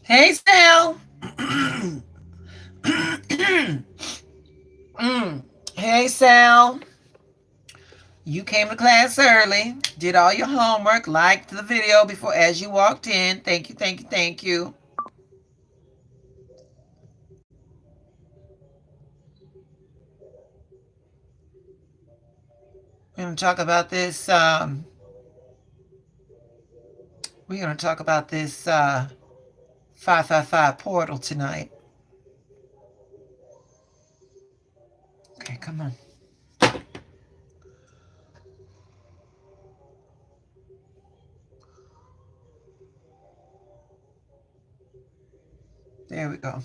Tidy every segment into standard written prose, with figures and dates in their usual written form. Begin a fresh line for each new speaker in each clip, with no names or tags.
Hey, Sal. Hey, Sal. You came to class early, did all your homework, liked the video before as you walked in. Thank you, thank you, thank you. We're going to talk about this. We're going to talk about this 555 portal tonight. Okay, come on. There we go.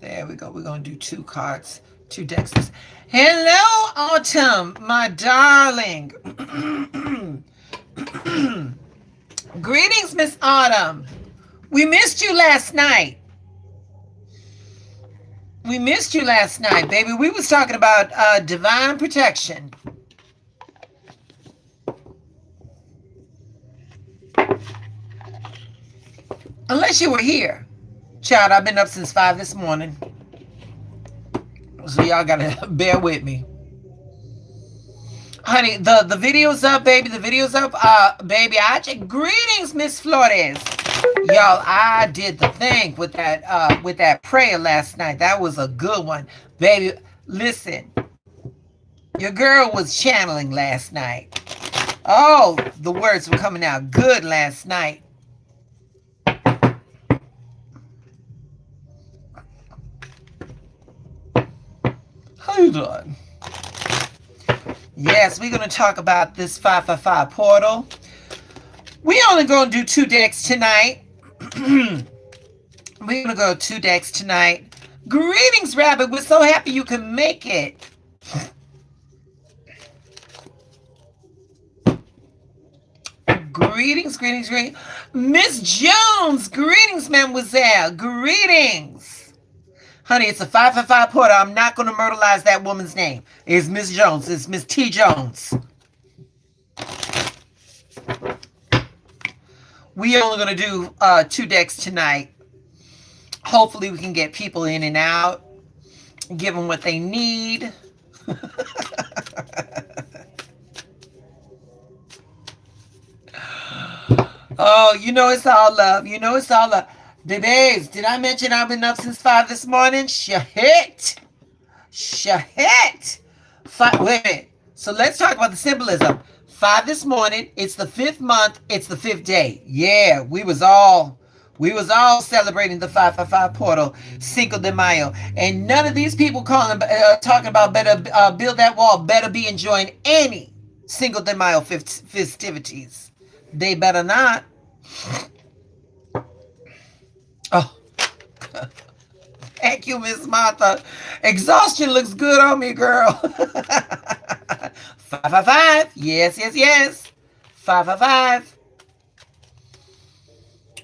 There we go. We're going to do two cards, two decks. Hello, Autumn, my darling. Greetings, Miss Autumn. We missed you last night. We missed you last night, baby. We was talking about divine protection. Unless you were here. Child, I've been up since 5 this morning. So y'all gotta bear with me. Honey, the video's up, baby. The video's up. Baby, greetings, Miss Flores. Y'all, I did the thing with that prayer last night. That was a good one. Baby, listen. Your girl was channeling last night. Oh, the words were coming out good last night. How you doing? Yes, we're going to talk about this 555 portal. We only going to do 2 decks tonight. We're going to go 2 decks tonight. Greetings, Rabbit. We're so happy you can make it. Greetings, greetings, greetings. Miss Jones, greetings, mademoiselle. Greetings. Honey, it's a 555 portal. I'm not going to myrtleize that woman's name. It's Miss Jones. It's Miss T. Jones. We only going to do 2 decks tonight. Hopefully we can get people in and out, give them what they need. Oh, you know it's all love. You know it's all love. Babes, did I mention I've been up since 5 this morning? Shahit. Shahit. Wait a minute. So let's talk about the symbolism. 5 this morning. It's the 5th month. It's the 5th day. Yeah, we was all celebrating the 555 portal, Cinco de Mayo. And none of these people talking about better build that wall, better be enjoying any Cinco de Mayo festivities. They better not. Oh, thank you, Miss Martha. Exhaustion looks good on me, girl. 555. Yes, yes, yes. 555.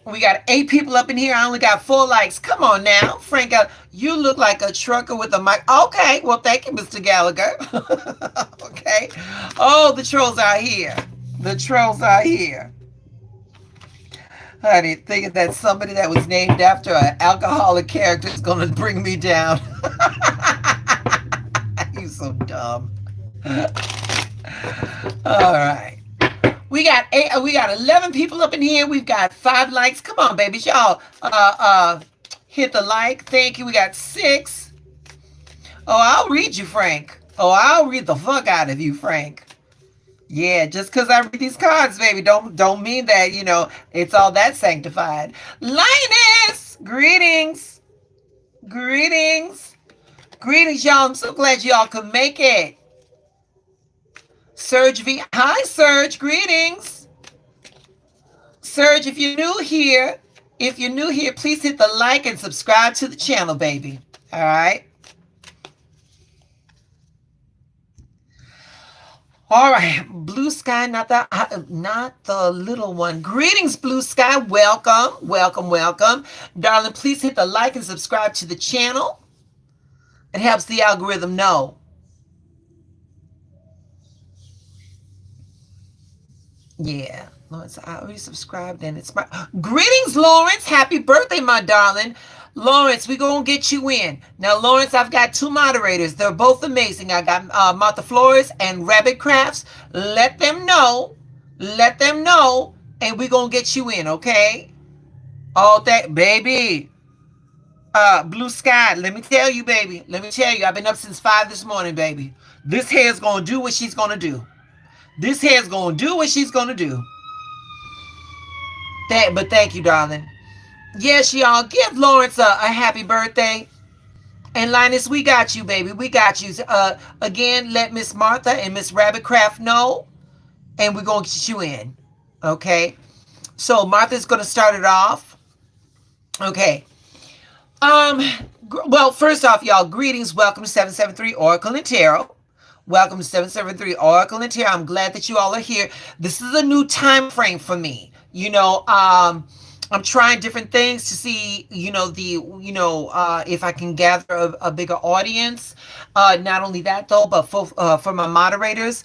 We got 8 people up in here. I only got 4 likes. Come on now. Frank, you look like a trucker with a mic. Okay. Well, thank you, Mr. Gallagher. Okay. Oh, the trolls are here. The trolls are here. Honey, thinking that somebody that was named after an alcoholic character is going to bring me down. You so dumb. All right. We got 11 people up in here. We've got 5 likes. Come on, babies. Y'all hit the like. Thank you. We got 6. Oh, I'll read you, Frank. Oh, I'll read the fuck out of you, Frank. Yeah, just because I read these cards, baby, don't mean that, it's all that sanctified. Linus, greetings. Greetings. Greetings, y'all. I'm so glad y'all could make it. Serge V. Hi, Serge. Greetings. Serge, if you're new here, please hit the like and subscribe to the channel, baby. All right. All right, Blue Sky, not the little one. Greetings, Blue Sky. Welcome, welcome, welcome. Darling, please hit the like and subscribe to the channel. It helps the algorithm know. Yeah, Lawrence, I already subscribed and it's my greetings, Lawrence. Happy birthday, my darling. Lawrence, we gonna get you in. Now, Lawrence, I've got two moderators. They're both amazing. I got Martha Flores and Rabbit Crafts. Let them know. Let them know. And we gonna get you in, okay? All that, baby. Blue sky. Let me tell you, baby. Let me tell you, I've been up since 5 this morning, baby. This hair's gonna do what she's gonna do. This hair's gonna do what she's gonna do. But thank you, darling. Yes, y'all, give Lawrence a happy birthday. And Linus, we got you, baby. We got you. Again, let Miss Martha and Miss Rabbitcraft know, and we're gonna get you in. Okay. So Martha's gonna start it off. Okay. Well, first off, y'all, greetings. Welcome to 773 Oracle and Tarot. Welcome to 773 Oracle and Tarot. I'm glad that you all are here. This is a new time frame for me. I'm trying different things to see, if I can gather a bigger audience. Not only that, though, but for my moderators,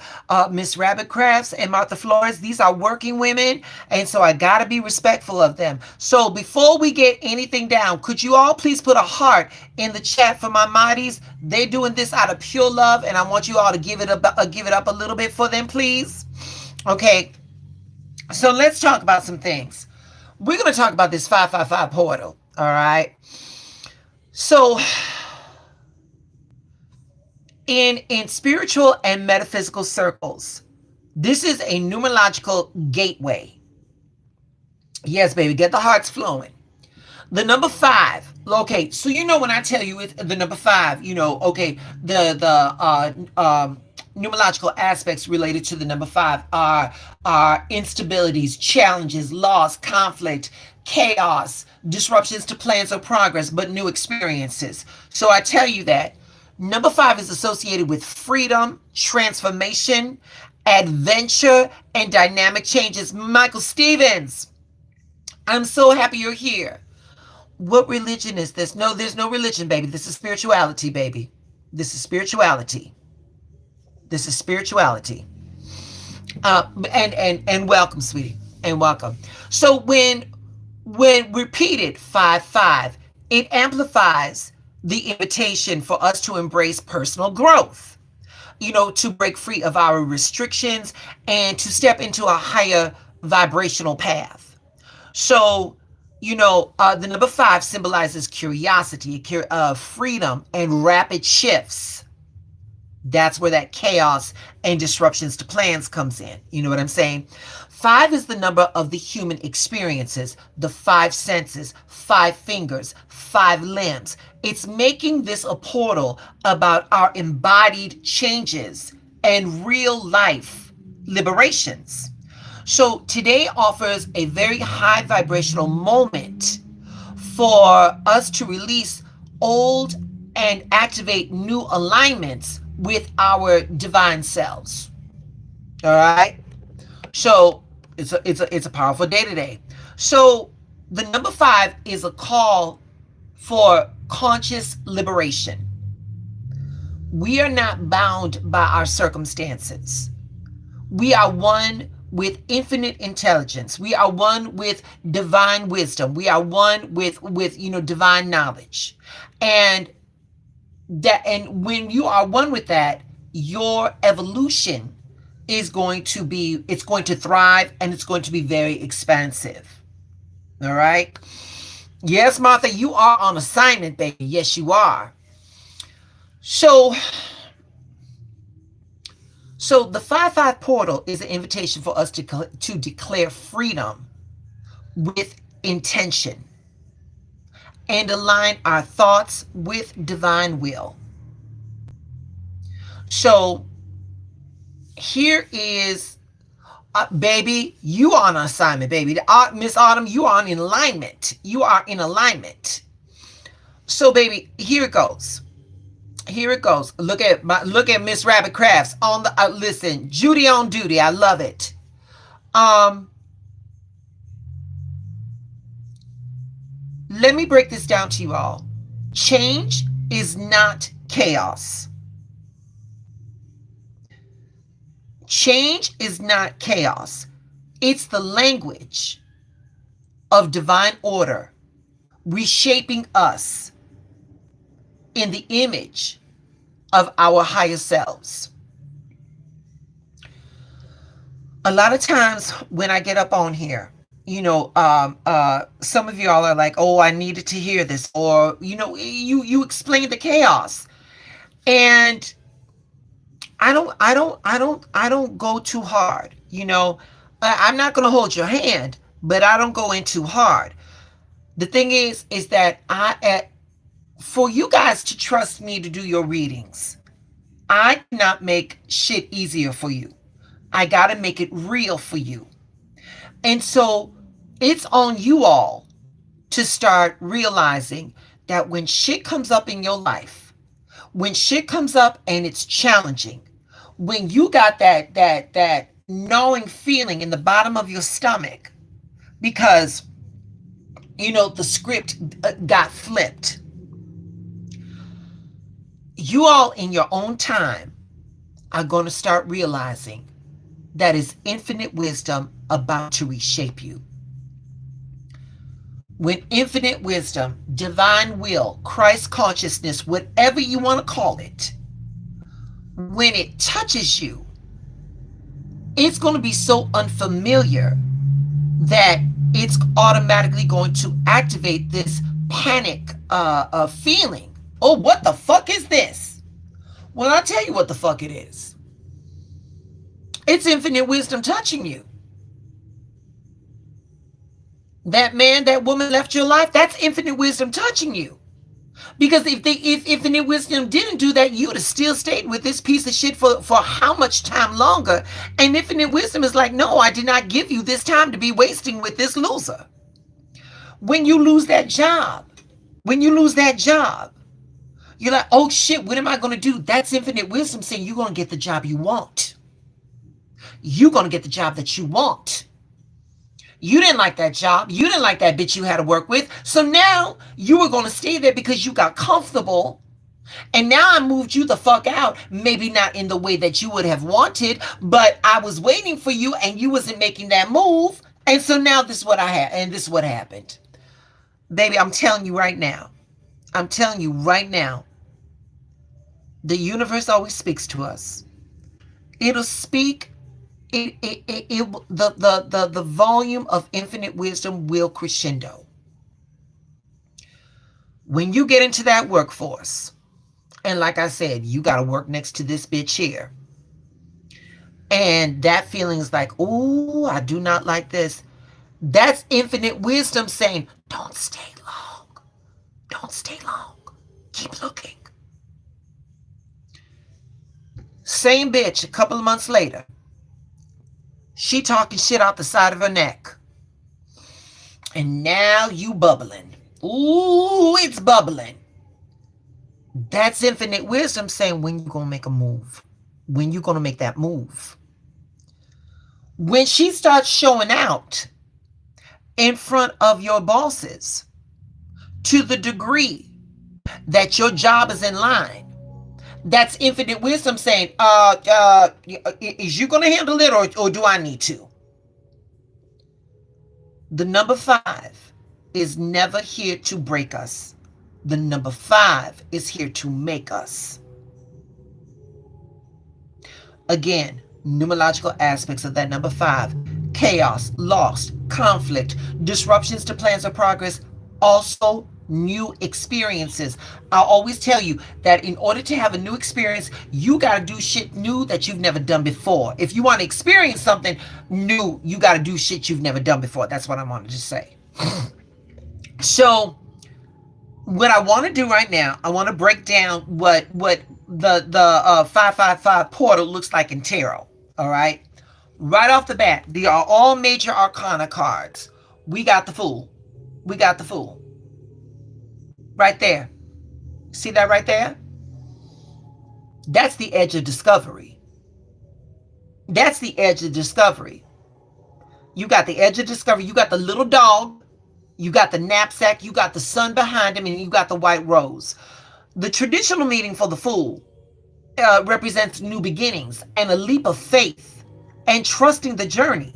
Miss Rabbit Crafts and Martha Flores, these are working women, and so I got to be respectful of them. So before we get anything down, could you all please put a heart in the chat for my moddies? They're doing this out of pure love, and I want you all to give it up a little bit for them, please. Okay, so let's talk about some things. We're going to talk about this 555 portal, all right? So, in spiritual and metaphysical circles, this is a numerological gateway. Yes, baby, get the hearts flowing. The number 5, okay, so when I tell you it's the number 5, okay, the numerological aspects related to the number 5 are instabilities, challenges, loss, conflict, chaos, disruptions to plans or progress, but new experiences. So I tell you that number 5 is associated with freedom, transformation, adventure, and dynamic changes. Michael Stevens, I'm so happy you're here. What religion is this? No, there's no religion, baby. This is spirituality, baby. This is spirituality. This is spirituality. And welcome, sweetie, and welcome. So when repeated 5-5, it amplifies the invitation for us to embrace personal growth, to break free of our restrictions and to step into a higher vibrational path. So, the number 5 symbolizes curiosity, freedom, and rapid shifts. That's where that chaos and disruptions to plans comes in. You know what I'm saying? 5 is the number of the human experiences, the 5 senses, 5 fingers, 5 limbs. It's making this a portal about our embodied changes and real life liberations. So today offers a very high vibrational moment for us to release old and activate new alignments with our divine selves. All right. So it's a powerful day today. So the number 5 is a call for conscious liberation. We are not bound by our circumstances. We are one with infinite intelligence. We are one with divine wisdom. We are one with divine knowledge. And when you are one with that, your evolution is going to thrive, and it's going to be very expansive. All right. Yes, Martha, you are on assignment, baby. Yes, you are. So the 5-5 portal is an invitation for us to declare freedom with intention and align our thoughts with divine will. So here is, baby, you are on assignment, baby. Miss Autumn, you are in alignment. You are in alignment. So, baby, here it goes. Here it goes. Look at Miss Rabbit Crafts on the listen. Judy on duty. I love it. Let me break this down to you all. Change is not chaos. Change is not chaos. It's the language of divine order reshaping us in the image of our higher selves. A lot of times when I get up on here, some of y'all are like, "Oh, I needed to hear this," or you explain the chaos, and I don't go too hard. I'm not gonna hold your hand, but I don't go in too hard. The thing is that for you guys to trust me to do your readings, I cannot make shit easier for you. I gotta make it real for you. And so it's on you all to start realizing that when shit comes up in your life, when shit comes up and it's challenging, when you got that gnawing feeling in the bottom of your stomach because the script got flipped, you all in your own time are going to start realizing that is infinite wisdom about to reshape you. When infinite wisdom, divine will, Christ consciousness, whatever you want to call it, when it touches you, it's going to be so unfamiliar that it's automatically going to activate this panic feeling. Oh, what the fuck is this? Well, I'll tell you what the fuck it is. It's infinite wisdom touching you. That man, that woman left your life, that's infinite wisdom touching you. Because if infinite wisdom didn't do that, you'd have still stayed with this piece of shit for how much time longer? And infinite wisdom is like, no, I did not give you this time to be wasting with this loser. When you lose that job, you're like, oh shit, what am I going to do? That's infinite wisdom saying you're going to get the job you want. You're going to get the job that you want. You didn't like that job. You didn't like that bitch you had to work with. So now you were going to stay there because you got comfortable. And now I moved you the fuck out. Maybe not in the way that you would have wanted, but I was waiting for you and you wasn't making that move. And so now this is what I had. And this is what happened. Baby, I'm telling you right now. The universe always speaks to us. It'll speak. The volume of infinite wisdom will crescendo. When you get into that workforce, and like I said, you got to work next to this bitch here. And that feeling is like, oh, I do not like this. That's infinite wisdom saying, don't stay long. Don't stay long. Keep looking. Same bitch, a couple of months later. She talking shit out the side of her neck. And now you bubbling. Ooh, it's bubbling. That's infinite wisdom saying when you going to make a move. When you going to make that move. When she starts showing out in front of your bosses to the degree that your job is in line, that's infinite wisdom saying, is you going to handle it or do I need to? The number 5 is never here to break us. The number 5 is here to make us. Again, numerological aspects of that number 5. Chaos, loss, conflict, disruptions to plans of progress, also new experiences. I'll always tell you that in order to have a new experience, you got to do shit new that you've never done before. If you want to experience something new, you got to do shit you've never done before. That's what I wanted to say. So what I want to do right now, I want to break down what the 555 portal looks like in tarot. All right. Right off the bat, they are all major arcana cards. We got the Fool. Right there. See that right there? That's the edge of discovery. You got the edge of discovery. You got the little dog. You got the knapsack. You got the sun behind him. And you got the white rose. The traditional meaning for the Fool represents new beginnings and a leap of faith and trusting the journey.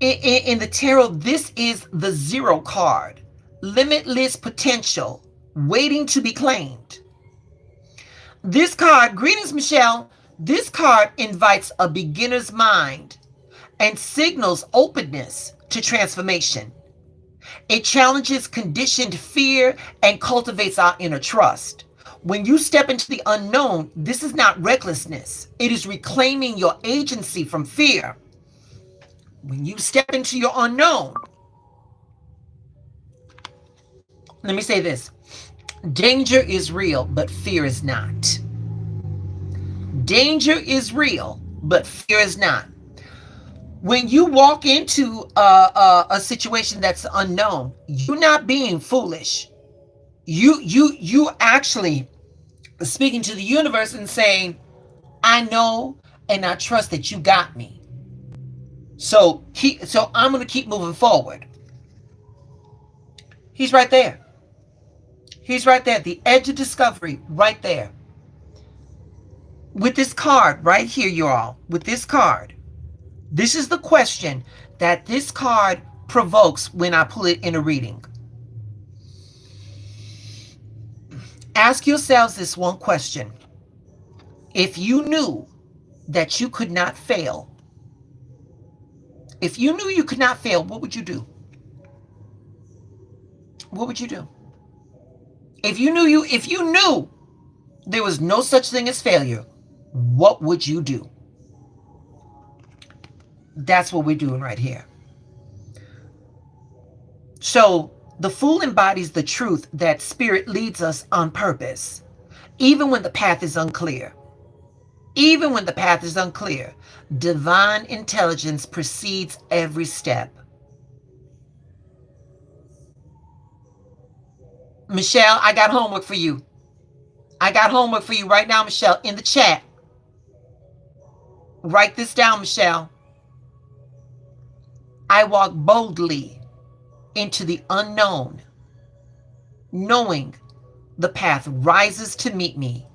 In the tarot, this is the zero card. Limitless potential, waiting to be claimed. This card, greetings, Michelle. This card invites a beginner's mind and signals openness to transformation. It challenges conditioned fear and cultivates our inner trust. When you step into the unknown, this is not recklessness. It is reclaiming your agency from fear. When you step into your unknown, let me say this. Danger is real, but fear is not. Danger is real, but fear is not. When you walk into a situation that's unknown, you're not being foolish. You actually speaking to the universe and saying, I know and I trust that you got me. So I'm going to keep moving forward. He's right there. He's right there at the edge of discovery, right there. With this card right here, you all, with this card, this is the question that this card provokes when I pull it in a reading. Ask yourselves this one question. If you knew that you could not fail, if you knew you could not fail, what would you do? What would you do? If you knew there was no such thing as failure, what would you do? That's what we're doing right here. So the Fool embodies the truth that spirit leads us on purpose, even when the path is unclear. Even when the path is unclear, divine intelligence precedes every step. Michelle, I got homework for you. I got homework for you right now, Michelle, in the chat. Write this down, Michelle. I walk boldly into the unknown, knowing the path rises to meet me.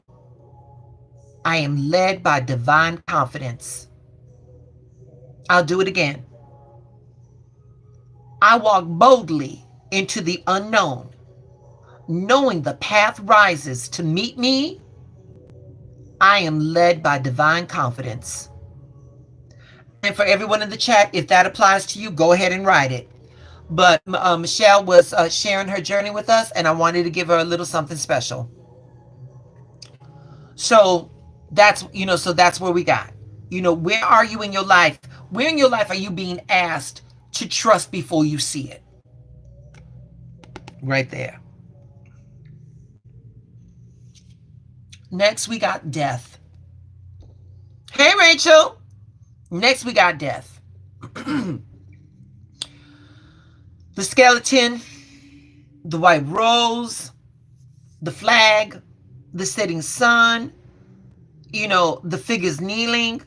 I am led by divine confidence. I'll do it again. I walk boldly into the unknown, knowing the path rises to meet me. I am led by divine confidence. And for everyone in the chat, if that applies to you, go ahead and write it. But Michelle was sharing her journey with us, and I wanted to give her a little something special. So that's where we got. Where are you in your life? Where in your life are you being asked to trust before you see it? Right there. Next, we got death. Hey, Rachel. Next, we got death. The skeleton, the white rose, the flag, the setting sun, the figures kneeling.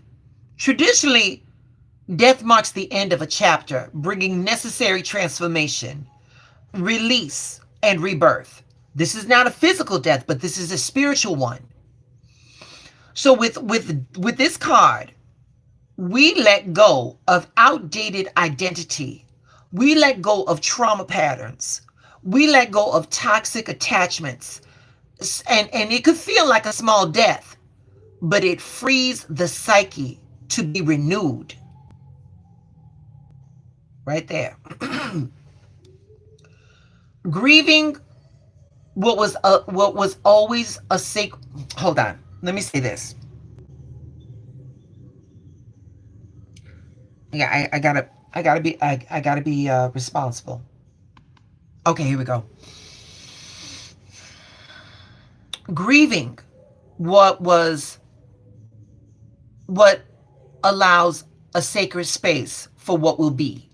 Traditionally, death marks the end of a chapter, bringing necessary transformation, release, and rebirth. This is not a physical death, but this is a spiritual one. So with this card, we let go of outdated identity. We let go of trauma patterns. We let go of toxic attachments. And it could feel like a small death, but it frees the psyche to be renewed. Right there. Grieving what was always a sacred. Hold on. Let me say this. Yeah, I gotta be responsible. Okay, here we go. Grieving what allows a sacred space for what will be.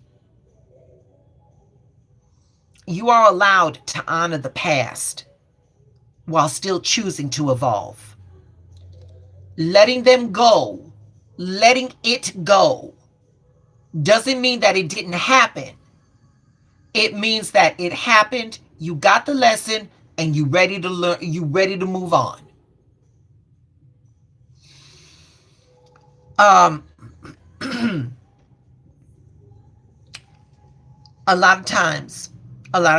You are allowed to honor the past while still choosing to evolve. Letting them go, letting it go, doesn't mean that it didn't happen. It means that it happened, you got the lesson, and you ready to learn, you ready to move on. a lot of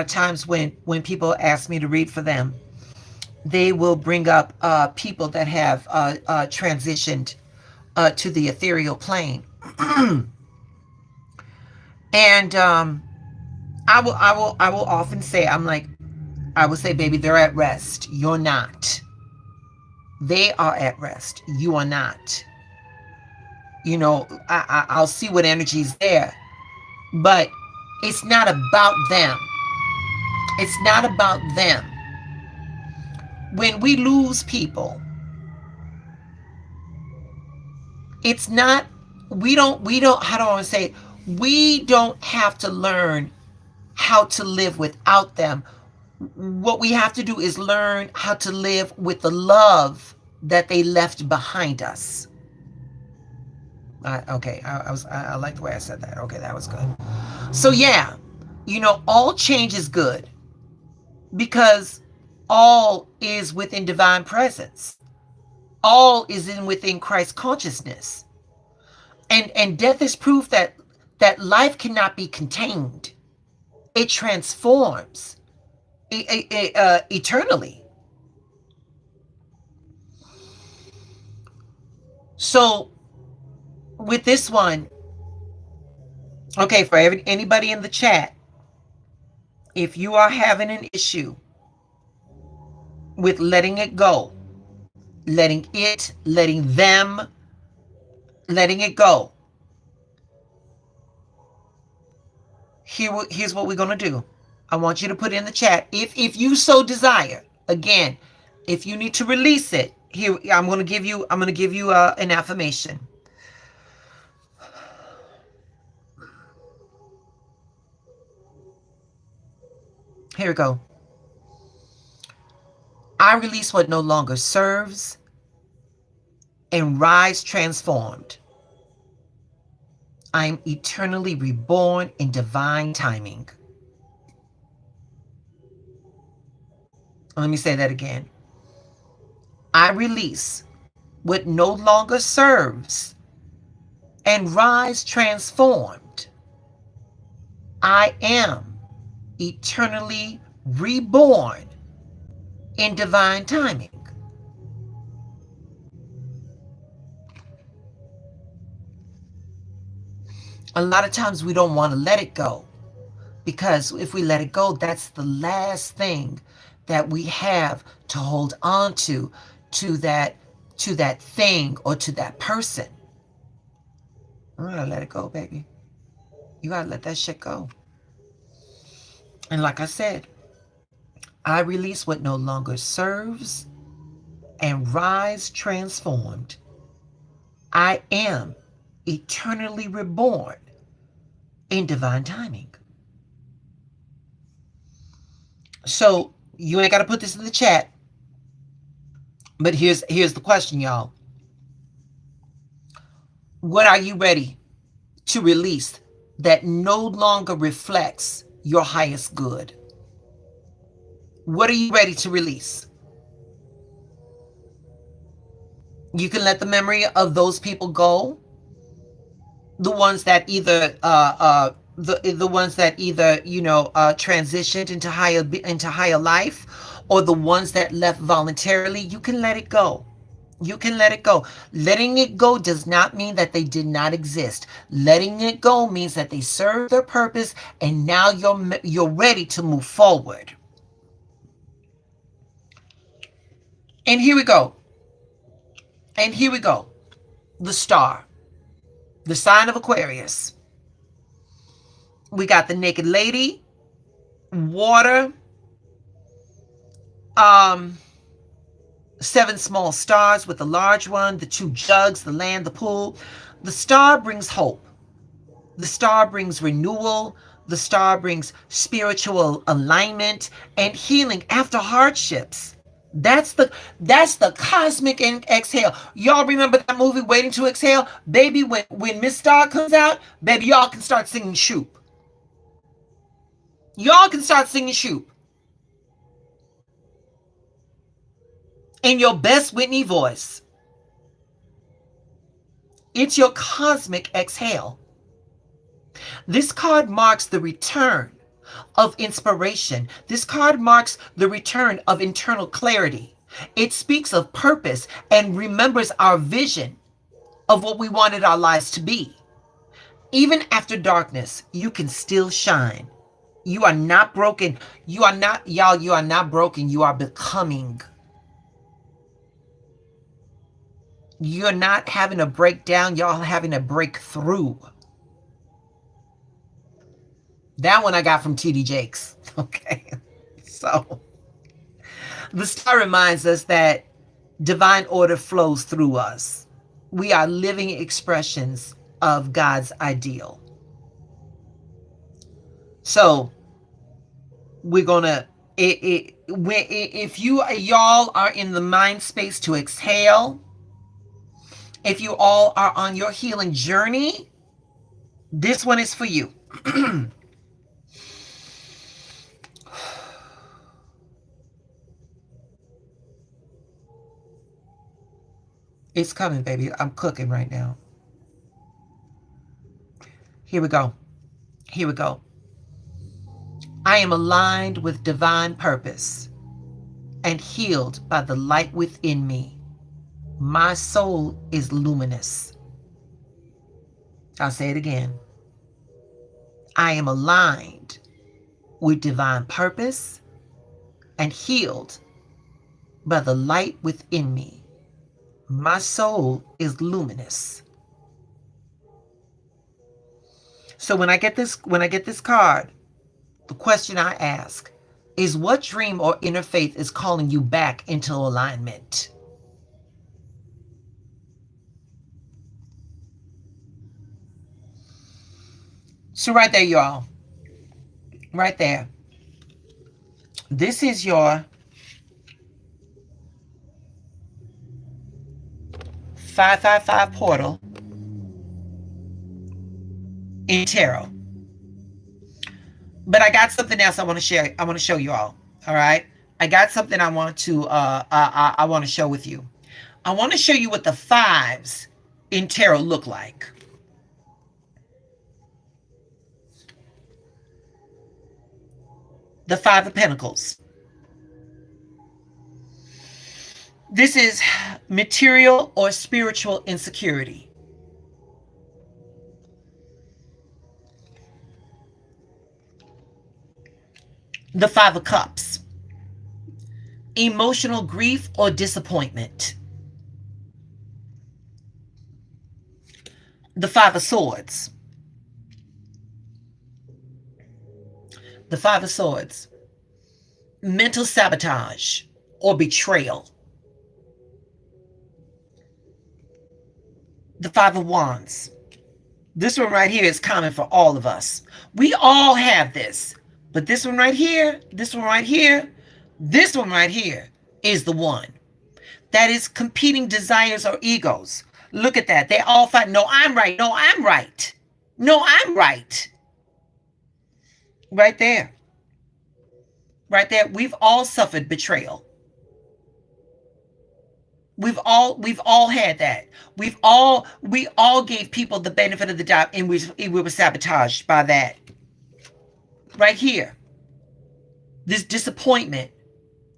times, when people ask me to read for them, they will bring up people that have transitioned to the ethereal plane. And I will often say, I will say, baby, they're at rest. You're not. They are at rest. You are not. I'll see what energy's there, but it's not about them. It's not about them. When we lose people, it's not, we don't, how do I want to say it? We don't have to learn how to live without them. What we have to do is learn how to live with the love that they left behind us. Okay, I like the way I said that. Okay, that was good. So yeah, all change is good because all is within divine presence. All is within Christ consciousness. And death is proof that life cannot be contained. It transforms eternally. So with this one, okay, for anybody in the chat, if you are having an issue with letting it go, letting them, letting it go, here's what we're going to do. I want you to put in the chat, if you so desire. Again, if you need to release it, here I'm going to give you an affirmation. Here we go. I release what no longer serves and rise transformed. I am eternally reborn in divine timing. Let me say that again. I release what no longer serves and rise transformed. I am eternally reborn in divine timing. A lot of times we don't want to let it go, because if we let it go, that's the last thing that we have to hold on to that thing or to that person. You gotta let it go, baby. You gotta let that shit go. And like I said, I release what no longer serves and rise transformed. I am eternally reborn in divine timing. So you ain't got to put this in the chat, but here's the question, y'all. What are you ready to release that no longer reflects your highest good? What are you ready to release? You can let the memory of those people go. The ones that either the ones that either transitioned into higher life, or the ones that left voluntarily. You can let it go. You can let it go. Letting it go does not mean that they did not exist. Letting it go means that they served their purpose, and now you're ready to move forward. And here we go. And here we go. The star. The sign of Aquarius. We got the naked lady, water, 7 small stars with the large one, the 2 jugs, the land, the pool. The star brings hope. The star brings renewal. The star brings spiritual alignment and healing after hardships. That's the cosmic exhale. Y'all remember that movie Waiting to Exhale? Baby, when Miss Star comes out, baby, y'all can start singing Shoop. Y'all can start singing Shoop in your best Whitney voice. It's your cosmic exhale. This card marks the return of inspiration. This card marks the return of internal clarity. It speaks of purpose and remembers our vision of what we wanted our lives to be. Even after darkness, you can still shine. You are not broken. You are not, y'all, you are not broken. You are becoming. You're not having a breakdown. Y'all having a breakthrough. That one I got from TD Jakes. Okay. So the star reminds us that divine order flows through us. We are living expressions of God's ideal. So we're gonna if y'all are in the mind space to exhale, if you all are on your healing journey, this one is for you. It's coming, baby. I'm cooking right now. Here we go. Here we go. I am aligned with divine purpose and healed by the light within me. My soul is luminous. I'll say it again. I am aligned with divine purpose and healed by the light within me. My soul is luminous. So when I get this card, the question I ask is, what dream or inner faith is calling you back into alignment? So right there, y'all. Right there. This is your 555 portal in tarot. But I got something else I want to share. I want to show you all. All right. I got something I want to I want to show with you. I want to show you what the fives in tarot look like. The Five of Pentacles. This is material or spiritual insecurity. The Five of Cups. Emotional grief or disappointment. The Five of Swords. The Five of Swords. Mental sabotage or betrayal. The Five of Wands. This one right here is common for all of us. We all have this. But this one right here, this one right here, this one right here is the one. That is competing desires or egos. Look at that. They all fight. No, I'm right. No, I'm right. No, I'm right. Right there. Right there. We've all suffered betrayal. We've all had that. We all gave people the benefit of the doubt, and we were sabotaged by that. Right here. This disappointment,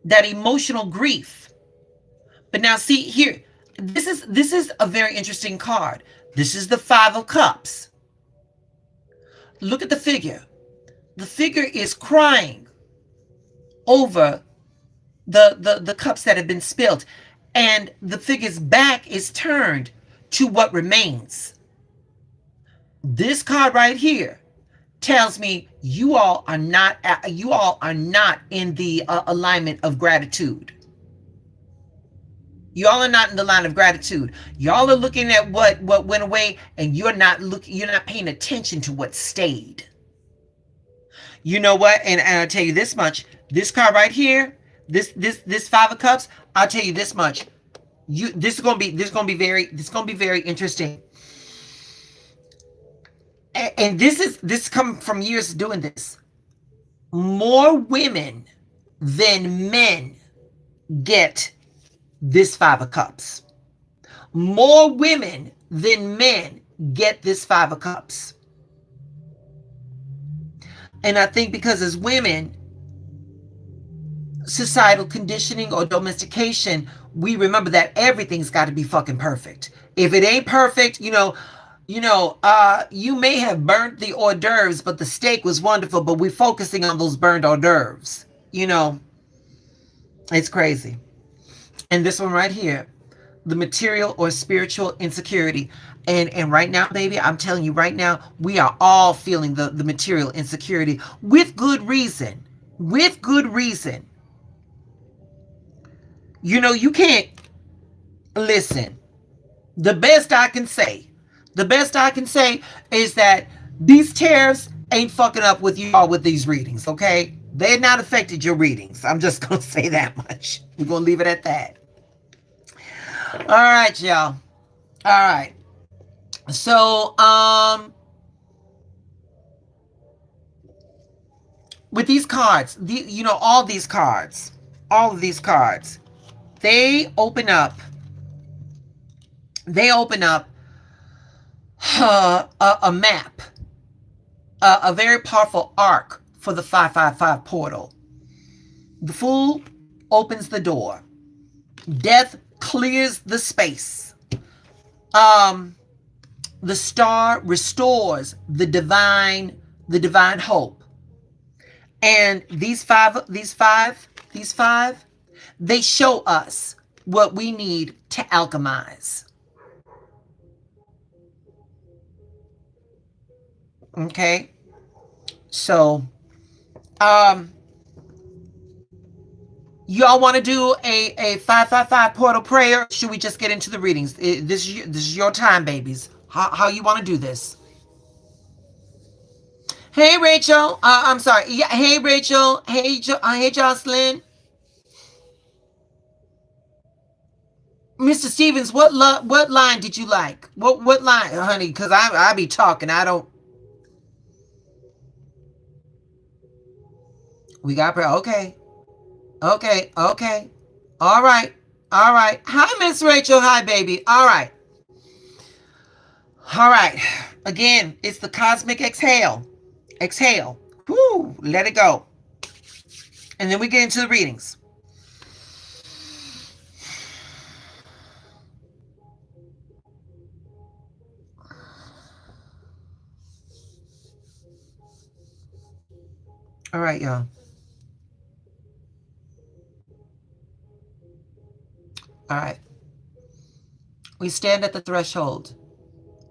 that emotional grief. But now see here, this is a very interesting card. This is the Five of Cups. Look at the figure. The figure is crying over the cups that have been spilled, and the figure's back is turned to what remains. This card right here tells me you all are not in the alignment of gratitude. Y'all are not in the line of gratitude. Y'all are looking at what went away, and you're not paying attention to what stayed. You know what? And I'll tell you this much. This card right here, this Five of Cups, I'll tell you this much. This is gonna be very interesting. And this come from years of doing this. More women than men get this Five of Cups. More women than men get this Five of Cups. And I think because as women, societal conditioning or domestication, we remember that everything's got to be fucking perfect. If it ain't perfect, you may have burnt the hors d'oeuvres, but the steak was wonderful, but we're focusing on those burnt hors d'oeuvres. It's crazy. And this one right here, the material or spiritual insecurity. And right now, baby, I'm telling you right now, we are all feeling the material insecurity with good reason. With good reason. You can't listen. The best I can say is that these tariffs ain't fucking up with you all with these readings, okay? They're not affected your readings. I'm just going to say that much. We're going to leave it at that. All right, y'all. All right. So, with these cards, all of these cards, they open up a map, a very powerful arc for the 555 portal. The Fool opens the door. Death clears the space. The Star restores the divine hope. And these five, they show us what we need to alchemize. Okay? So, y'all want to do a 555 portal prayer? Should we just get into the readings? This is your time, babies. How you want to do this? Hey, Rachel. I'm sorry. Yeah. Hey, Rachel. Hey, hey, Jocelyn. Mr. Stevens, what line did you like? What line, honey? Because I be talking. I don't. We got prayer. Okay. All right. Hi, Miss Rachel. Hi, baby. All right. Again, it's the cosmic exhale. Exhale. Woo. Let it go. And then we get into the readings. All right, y'all. All right. We stand at the threshold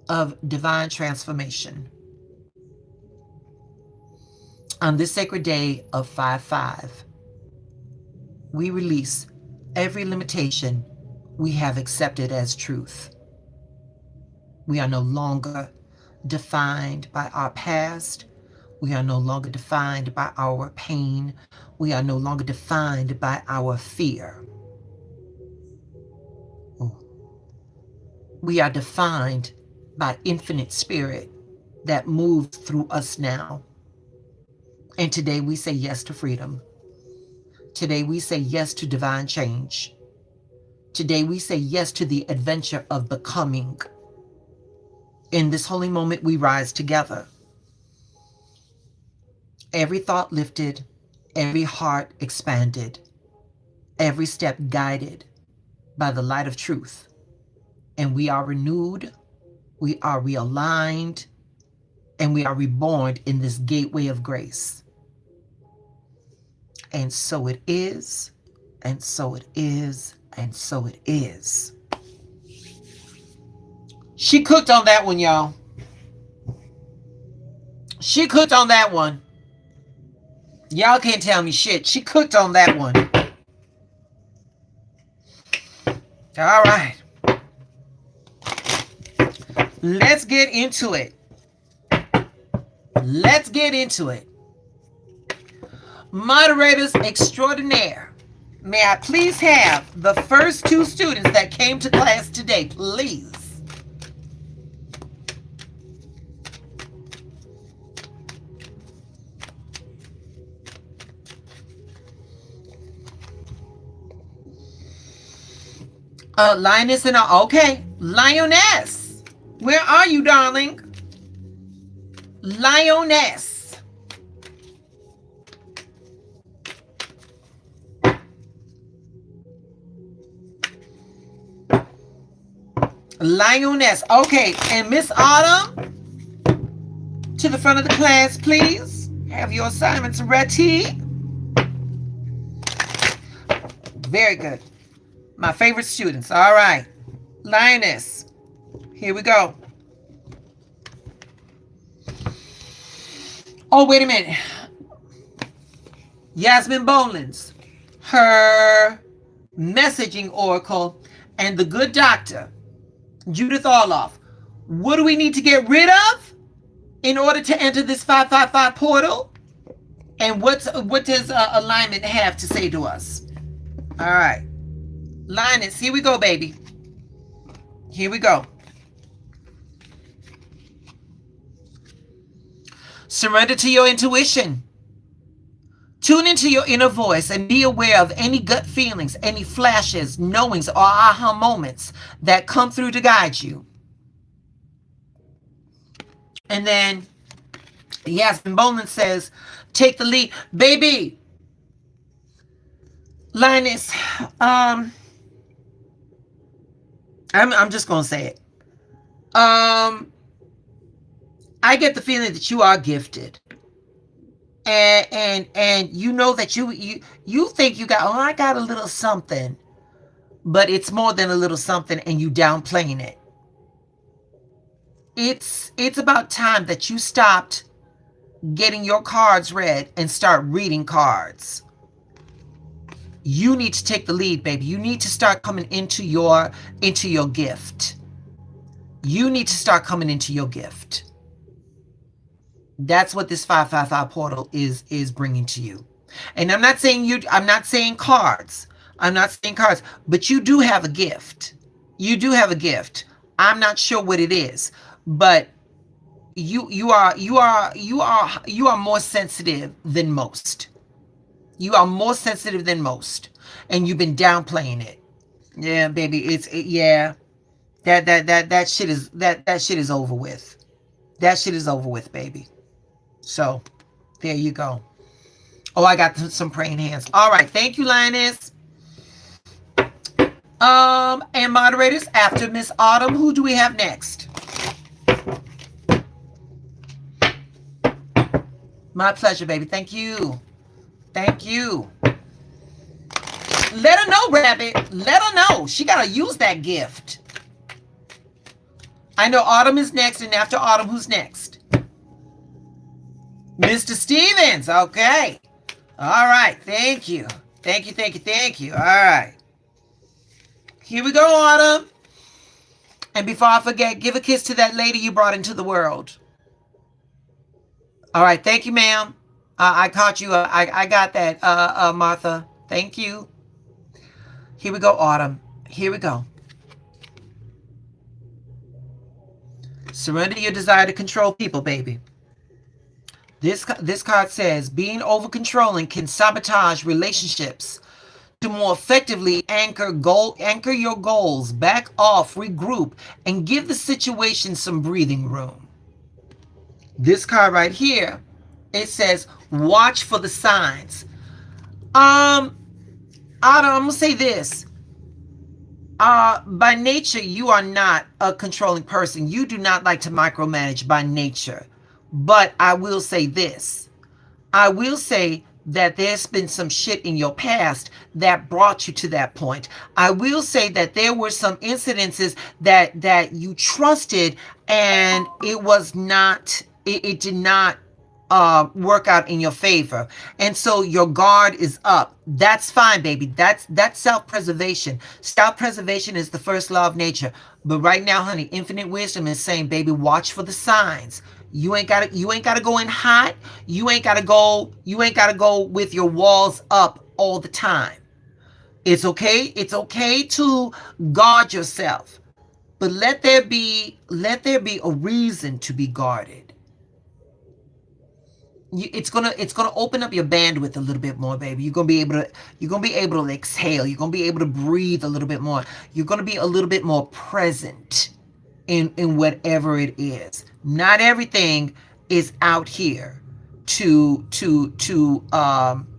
of divine transformation. On this sacred day of 5/5, we release every limitation we have accepted as truth. We are no longer defined by our past. We are no longer defined by our pain. We are no longer defined by our fear. We are defined by infinite spirit that moves through us now. And today we say yes to freedom. Today we say yes to divine change. Today we say yes to the adventure of becoming. In this holy moment we rise together. Every thought lifted, every heart expanded, every step guided by the light of truth. And we are renewed, we are realigned, and we are reborn in this gateway of grace. And so it is, and so it is, and so it is. She cooked on that one, y'all. She cooked on that one. Y'all can't tell me shit. She cooked on that one. All right. Let's get into it. Let's get into it. Moderators extraordinaire, may I please have the first two students that came to class today, please? Lioness and okay, Lioness. Where are you, darling? Lioness. Lioness. Okay, and Miss Autumn, to the front of the class, please. Have your assignments ready. Very good. My favorite students. All right. Lioness. Here we go. Oh, wait a minute. Yasmin Bolins, her messaging oracle, and the good doctor, Judith Orloff. What do we need to get rid of in order to enter this 555 portal? And what does alignment have to say to us? All right. Linus, here we go, baby. Here we go. Surrender to your intuition. Tune into your inner voice and be aware of any gut feelings, any flashes, knowings, or aha moments that come through to guide you. And then Yasmin Boland says, take the lead. Baby, Linus, I'm just going to say it. I get the feeling that you are gifted. And you know that you think you got, I got a little something, but it's more than a little something, and you downplaying it. It's about time that you stopped getting your cards read and start reading cards. You need to take the lead, baby. You need to start coming into your gift. You need to start coming into your gift. That's what this 555 portal is bringing to you. And I'm not saying cards. I'm not saying cards, but you do have a gift. You do have a gift. I'm not sure what it is, but you are more sensitive than most. You are more sensitive than most, and you've been downplaying it. Yeah, baby, yeah. That shit is over with. That shit is over with, baby. So, there you go. Oh, I got some praying hands. All right, thank you, Lioness. And moderators, after Miss Autumn, who do we have next? My pleasure, baby. Thank you. Thank you. Let her know, Rabbit. Let her know. She got to use that gift. I know Autumn is next, and after Autumn, who's next? Mr. Stevens. Okay. All right. Thank you. Thank you, thank you, thank you. All right. Here we go, Autumn. And before I forget, give a kiss to that lady you brought into the world. All right. Thank you, ma'am. I caught you. I got that, Martha. Thank you. Here we go, Autumn. Here we go. Surrender your desire to control people, baby. This card says, being over-controlling can sabotage relationships. To more effectively anchor your goals, back off, regroup, and give the situation some breathing room. This card right here, it says, watch for the signs. I'm going to say this. By nature, you are not a controlling person. You do not like to micromanage by nature. But I will say this. I will say that there's been some shit in your past that brought you to that point. I will say that there were some incidences that you trusted, and it was not, it did not work out in your favor. And so your guard is up. That's fine, baby. That's self-preservation. Self-preservation is the first law of nature. But right now, honey, infinite wisdom is saying, baby, watch for the signs. You ain't gotta go in hot. You ain't gotta go with your walls up all the time. It's okay. It's okay to guard yourself. But let there be a reason to be guarded. It's gonna open up your bandwidth a little bit more, baby. You're gonna be able to exhale. You're gonna be able to breathe a little bit more. You're gonna be a little bit more present in whatever it is. Not everything is out here to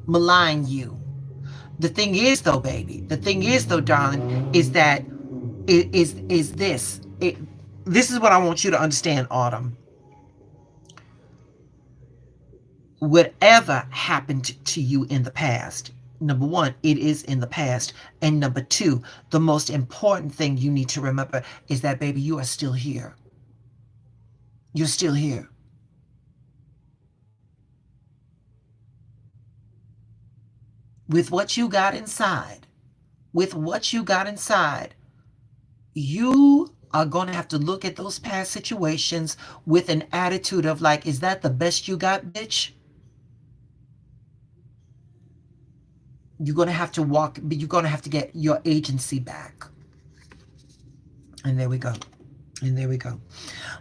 malign you. The thing is though, baby, darling, is that is it, this is what I want you to understand, Autumn. Whatever happened to you in the past, number one, it is in the past. And number two, the most important thing you need to remember is that, baby, you are still here. You're still here. With what you got inside, with what you got inside, you are going to have to look at those past situations with an attitude of like, is that the best you got, bitch? You're going to have to walk, but you're going to have to get your agency back. And there we go. And there we go.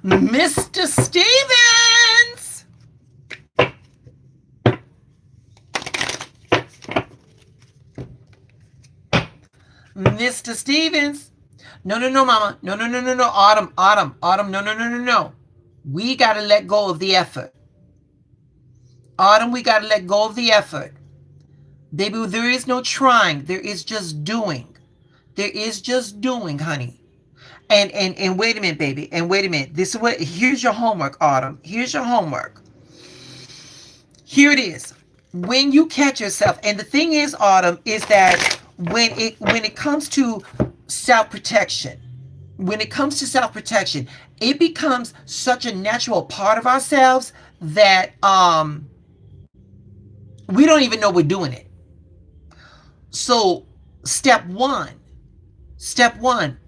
Mr. Stevens! Mr. Stevens. No, mama. No. Autumn. No. We got to let go of the effort. Autumn, we got to let go of the effort. Baby, there is no trying. There is just doing. There is just doing, honey. And wait a minute, baby. And wait a minute. This is what, here's your homework, Autumn. Here's your homework. Here it is. When you catch yourself, and the thing is, Autumn, is that when it comes to self-protection, it becomes such a natural part of ourselves that we don't even know we're doing it. So step one,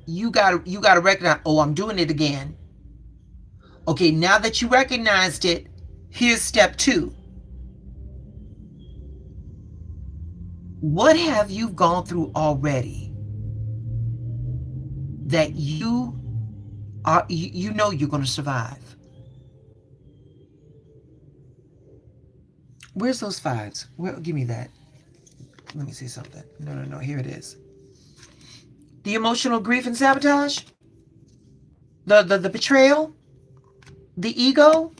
you gotta recognize, oh, I'm doing it again. Okay, now that you recognized it, here's step two. What have you gone through already that you know you're going to survive? Where's those fives? Give me that. Let me see something. No. Here it is. The emotional grief and sabotage, the betrayal, the ego,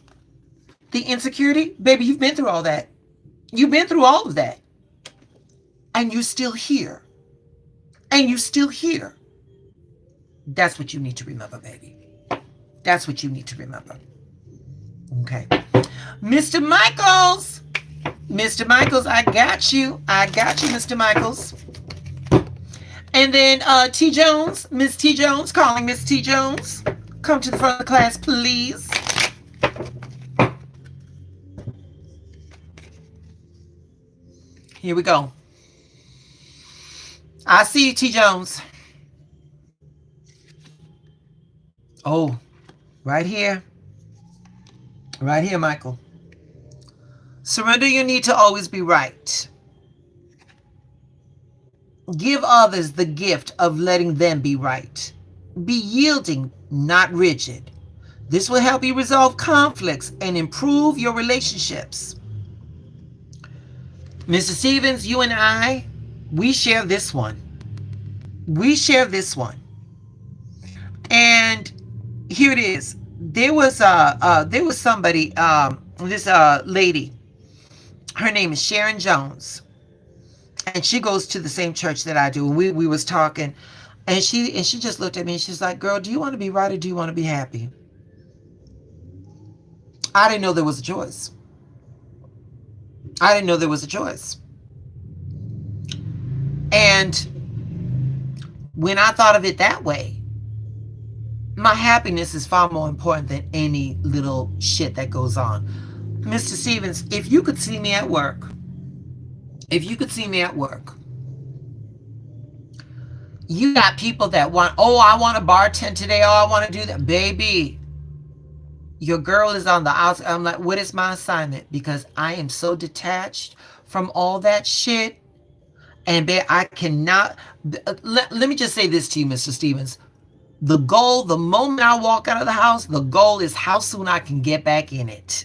the insecurity. Baby, you've been through all that. You've been through all of that. And you're still here. That's what you need to remember, baby. That's what you need to remember. Okay. Mr. Michaels, I got you, Mr. Michaels. And then T. Jones, Miss T. Jones, calling Miss T. Jones. Come to the front of the class, please. Here we go. I see you, T. Jones. Oh, right here. Right here, Michael. Surrender your need to always be right. Give others the gift of letting them be right. Be yielding, not rigid. This will help you resolve conflicts and improve your relationships. Mr. Stevens, you and I, we share this one. And here it is. There was somebody, this lady. Her name is Sharon Jones, and she goes to the same church that I do. And we was talking, and she just looked at me and she's like, "Girl, do you want to be right or do you want to be happy?" I didn't know there was a choice. And when I thought of it that way, my happiness is far more important than any little shit that goes on. Mr. Stevens, if you could see me at work, you got people that want, oh, I want to bartend today. Oh, I want to do that. Baby, your girl is on the outside. I'm like, what is my assignment? Because I am so detached from all that shit. And I cannot, let me just say this to you, Mr. Stevens. The goal, the moment I walk out of the house, the goal is how soon I can get back in it.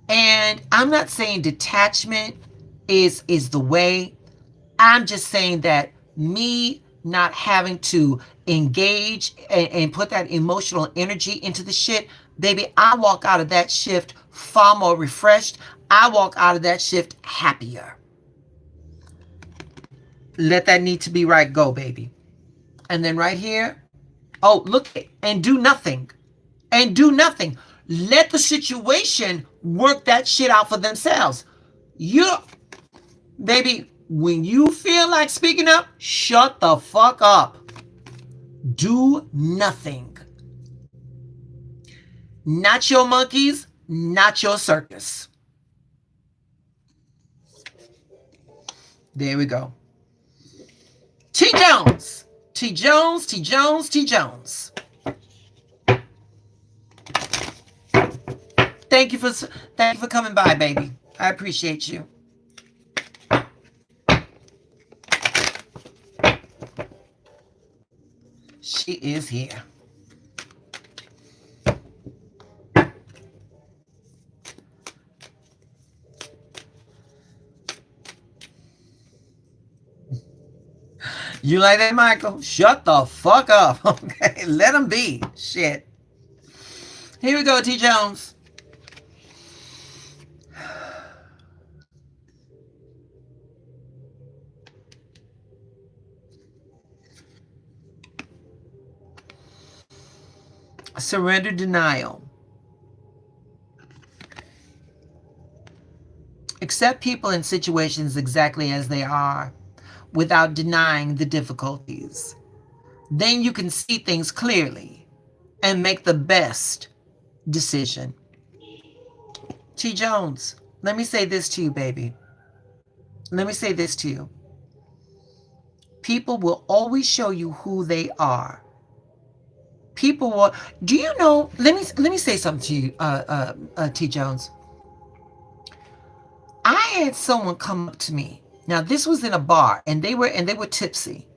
And I'm not saying detachment is the way. I'm just saying that me not having to engage and put that emotional energy into the shit, baby, I walk out of that shift far more refreshed. I walk out of that shift happier. Let that need to be right go, baby. And then right here, Oh, look, and do nothing. And do nothing. Let the situation work that shit out for themselves. You, baby, when you feel like speaking up, shut the fuck up. Do nothing. Not your monkeys, not your circus. There we go. T. Jones. T. Jones, T. Jones, T. Jones. Thank you for coming by, baby. I appreciate you. She is here. You like that, Michael? Shut the fuck up. Okay, let him be. Shit. Here we go, T. Jones. Surrender denial. Accept people and situations exactly as they are without denying the difficulties. Then you can see things clearly and make the best decision. T. Jones, let me say this to you, baby. Let me say this to you. People will always show you who they are. People will. Do you know? Let me say something to you, T. Jones. I had someone come up to me. Now this was in a bar, and they were tipsy.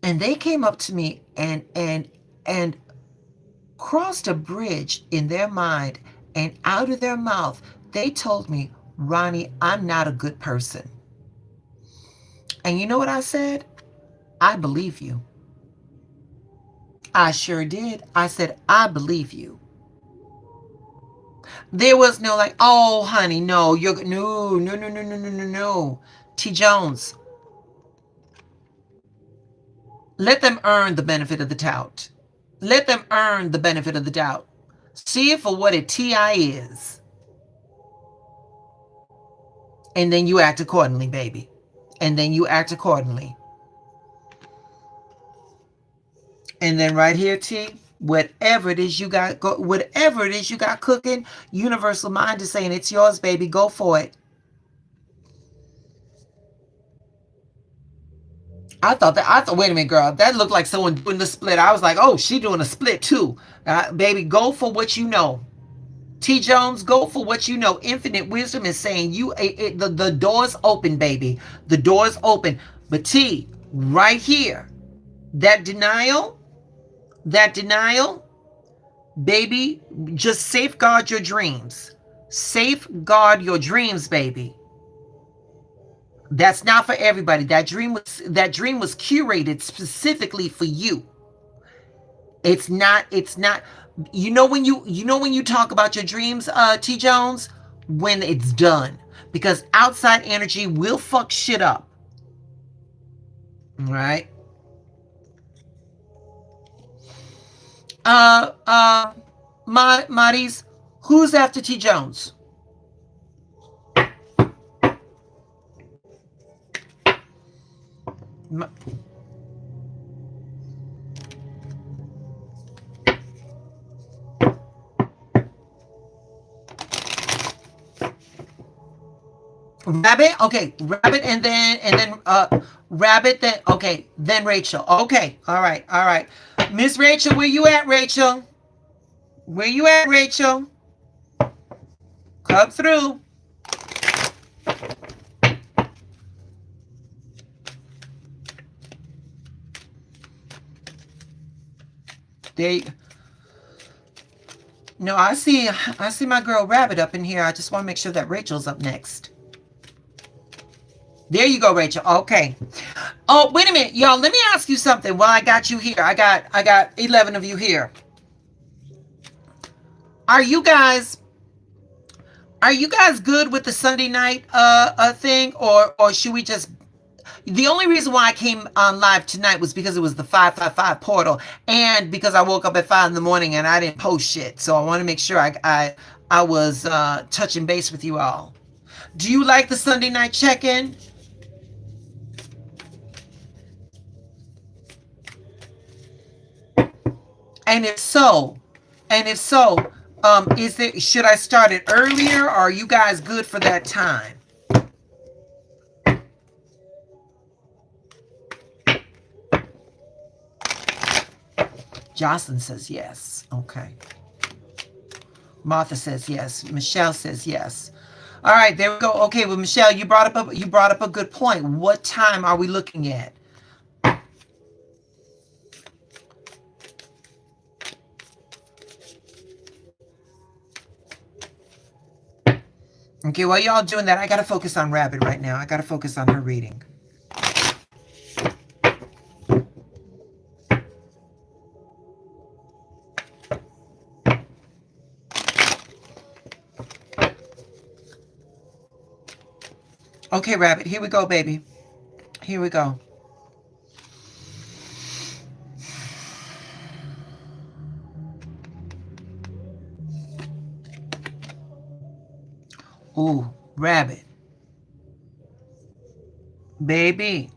And they came up to me and crossed a bridge in their mind, and out of their mouth they told me, Ronnie, I'm not a good person. And you know what I said? I believe you. I sure did. I said, I believe you. There was no like, oh, honey, no, you're no. T. Jones, let them earn the benefit of the doubt. Let them earn the benefit of the doubt. See it for what a TI is. And then you act accordingly, baby. And then you act accordingly. And then right here, T, whatever it is you got, whatever it is you got cooking, universal mind is saying it's yours, baby. Go for it. I thought, wait a minute, girl, that looked like someone doing the split. I was like, oh, she doing a split too. Baby, go for what you know. T. Jones, go for what you know. Infinite wisdom is saying the door's open, baby. The door's open. But T, right here, that denial, baby, just safeguard your dreams. Safeguard your dreams, baby. That's not for everybody. That dream was curated specifically for you. It's not, you know when you talk about your dreams, T. Jones, when it's done. Because outside energy will fuck shit up. All right. Marty's, who's after T. Jones? Rabbit, okay, Rabbit, and then Rabbit, then okay, then Rachel. Okay, all right. Miss Rachel, where you at, Rachel? Where you at, Rachel? Come through. No, I see my girl Rabbit up in here. I just want to make sure that Rachel's up next. There you go, Rachel. Okay. Oh, wait a minute, y'all. Let me ask you something. While I got you here, I got 11 of you here. Are you guys good with the Sunday night thing, or should we just The only reason why I came on live tonight was because it was the 555 portal, and because I woke up at 5 in the morning and I didn't post shit. So I want to make sure I was touching base with you all. Do you like the Sunday night check-in? And if so, is there, should I start it earlier, or are you guys good for that time? Jocelyn says yes. Okay. Martha says yes. Michelle says yes. All right, there we go. Okay, well, Michelle, you brought up a good point. What time are we looking at? Okay, while y'all doing that, I got to focus on Rabbit right now. I got to focus on her reading. Okay, Rabbit, here we go, baby. Here we go. Ooh, Rabbit. Baby,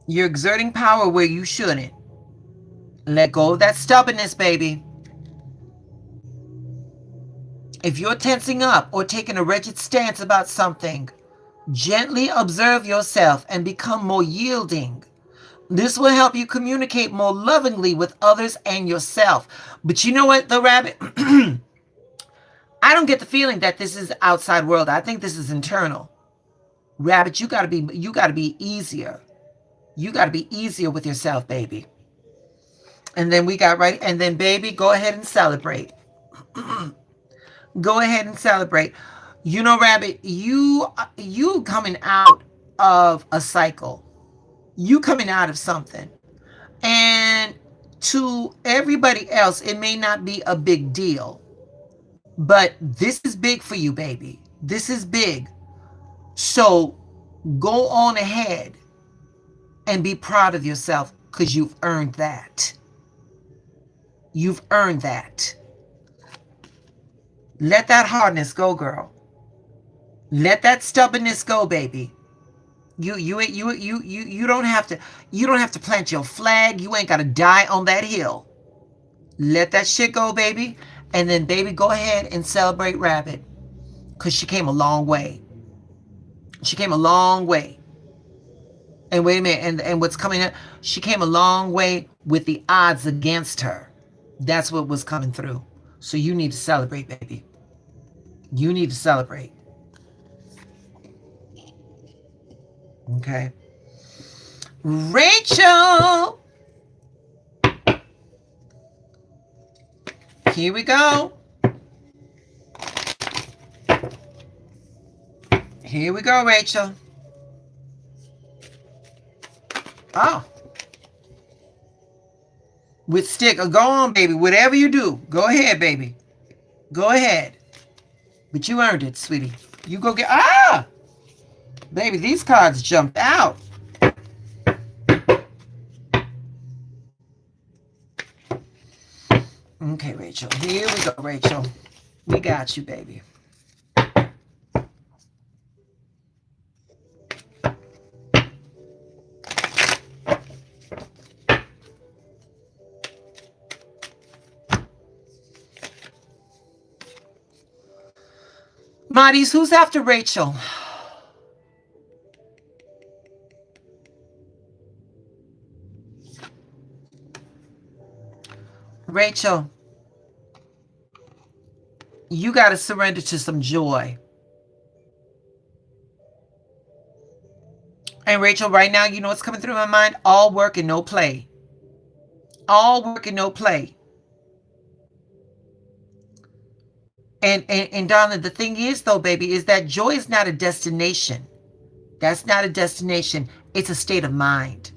you're exerting power where you shouldn't. Let go of that stubbornness, baby. If you're tensing up or taking a rigid stance about something, gently observe yourself and become more yielding. This will help you communicate more lovingly with others and yourself. But you know what, though, Rabbit? I don't get the feeling that this is outside world. I think this is internal. Rabbit, you gotta be easier. You gotta be easier with yourself, baby. And then we got right, and then baby, go ahead and celebrate. Go ahead and celebrate. You know, Rabbit, you coming out of a cycle. You coming out of something. And to everybody else, it may not be a big deal. But this is big for you, baby. This is big. So go on ahead and be proud of yourself, because you've earned that. You've earned that. Let that hardness go, girl. Let that stubbornness go, baby. You don't have to plant your flag. You ain't got to die on that hill. Let that shit go, baby. And then, baby, go ahead and celebrate Rabbit, because she came a long way. She came a long way. And wait a minute, and what's coming up, she came a long way with the odds against her. That's what was coming through. So you need to celebrate, baby. You need to celebrate. Okay. Rachel! Here we go. Here we go, Rachel. Oh. With stick. Go on, baby. Whatever you do, go ahead, baby. Go ahead. But you earned it, sweetie. You go get... Ah! Baby, these cards jumped out. Okay, Rachel. Here we go, Rachel. We got you, baby. Marty's, who's after Rachel? Rachel, you got to surrender to some joy. And Rachel, right now, you know what's coming through my mind? All work and no play. All work and no play. And darling, the thing is, though, baby, is that joy is not a destination. That's not a destination. It's a state of mind.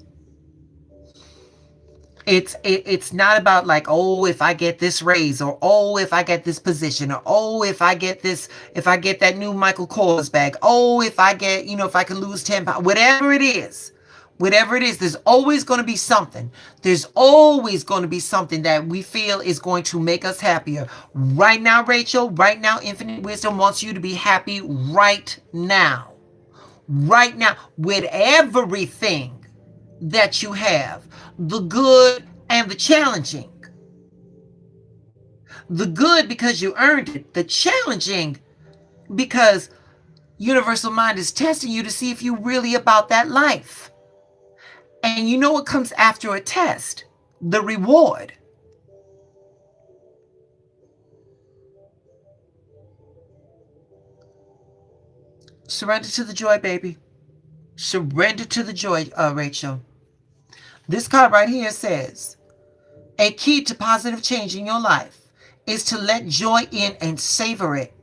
It's not about like, oh, if I get this raise, or oh, if I get this position, or oh, if I get that new Michael Kors bag, oh, if I get, if I can lose 10 pounds, whatever it is. Whatever it is, there's always going to be something. There's always going to be something that we feel is going to make us happier. Right now, Rachel, right now, Infinite Wisdom wants you to be happy right now. Right now, with everything that you have, the good and the challenging. The good because you earned it, the challenging because Universal Mind is testing you to see if you're really about that life. And you know what comes after a test? The reward. Surrender to the joy, baby. Surrender to the joy, Rachel. This card right here says, a key to positive change in your life is to let joy in and savor it.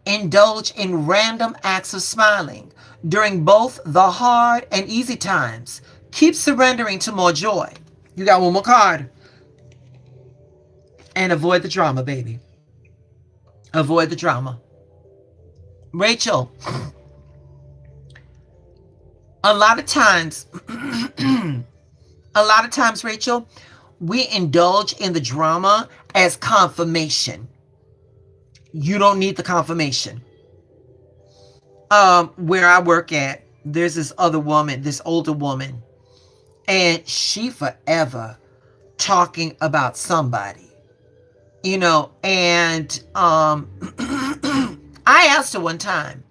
Indulge in random acts of smiling during both the hard and easy times. Keep surrendering to more joy. You got one more card. And avoid the drama, baby. Avoid the drama. Rachel, a lot of times, Rachel, we indulge in the drama as confirmation. You don't need the confirmation. Where I work at, there's this other woman, this older woman, and she forever talking about somebody, and I asked her one time,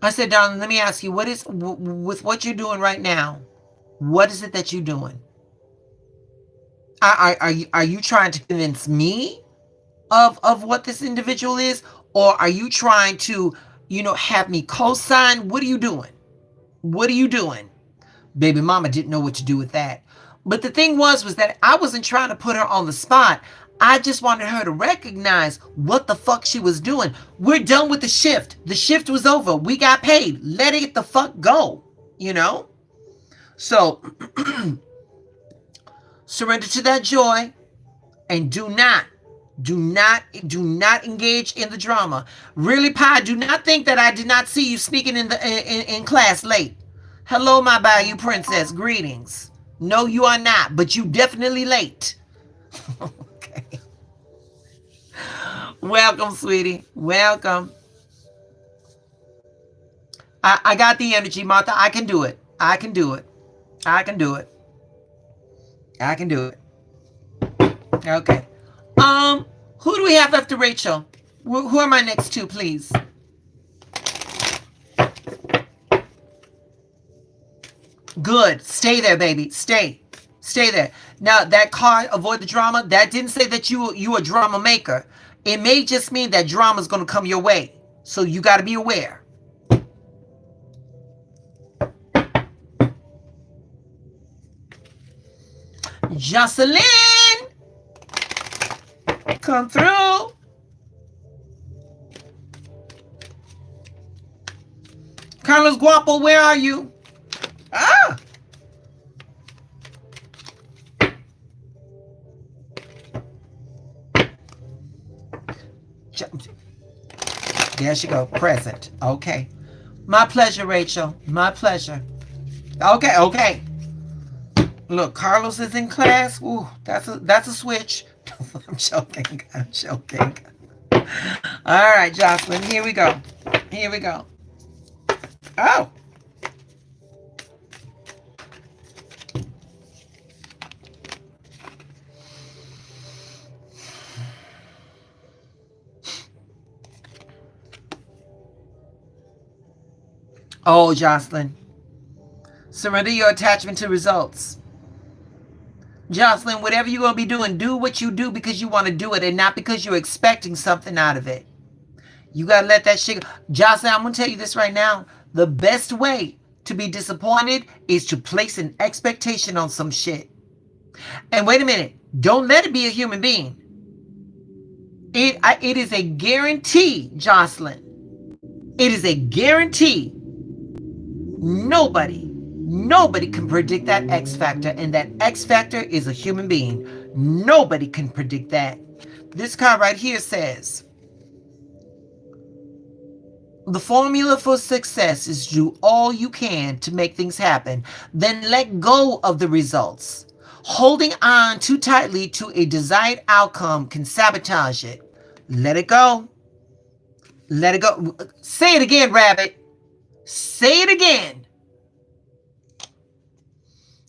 I said, darling, let me ask you, what is, with what you're doing right now, what is it that you're doing? Are you trying to convince me of what this individual is? Or are you trying to, have me co-sign? What are you doing? What are you doing? Baby mama didn't know what to do with that. But the thing was that I wasn't trying to put her on the spot. I just wanted her to recognize what the fuck she was doing. We're done with the shift. The shift was over. We got paid. Let it the fuck go, So, surrender to that joy and do not engage in the drama. Really, Pi, do not think that I did not see you sneaking in class late. Hello, my Bayou princess. Greetings. No, you are not, but you definitely late. Okay. Welcome, sweetie. Welcome. I got the energy, Martha. I can do it. I can do it. I can do it. I can do it. Okay. Who do we have after Rachel? Who are my next two, please? Good. Stay there, baby. Stay there. Now, that card, avoid the drama, that didn't say that you a drama maker. It may just mean that drama is going to come your way. So you got to be aware. Jocelyn, come through. Carlos Guapo, where are you? Ah! There she go. Present. Okay. My pleasure, Rachel. My pleasure. Okay. Look, Carlos is in class. Ooh, that's a switch. I'm joking. All right, Jocelyn. Here we go. Oh. Oh, Jocelyn. Surrender your attachment to results. Jocelyn, whatever you're going to be doing, do what you do because you want to do it and not because you're expecting something out of it. You got to let that shit go. Jocelyn, I'm going to tell you this right now. The best way to be disappointed is to place an expectation on some shit. And wait a minute. Don't let it be a human being. It is a guarantee, Jocelyn. It is a guarantee. Nobody Nobody can predict that X factor, and that X factor is a human being. Nobody can predict that. This card right here says, the formula for success is do all you can to make things happen, then let go of the results. Holding on too tightly to a desired outcome can sabotage it. Let it go. Let it go. Say it again, Rabbit. Say it again.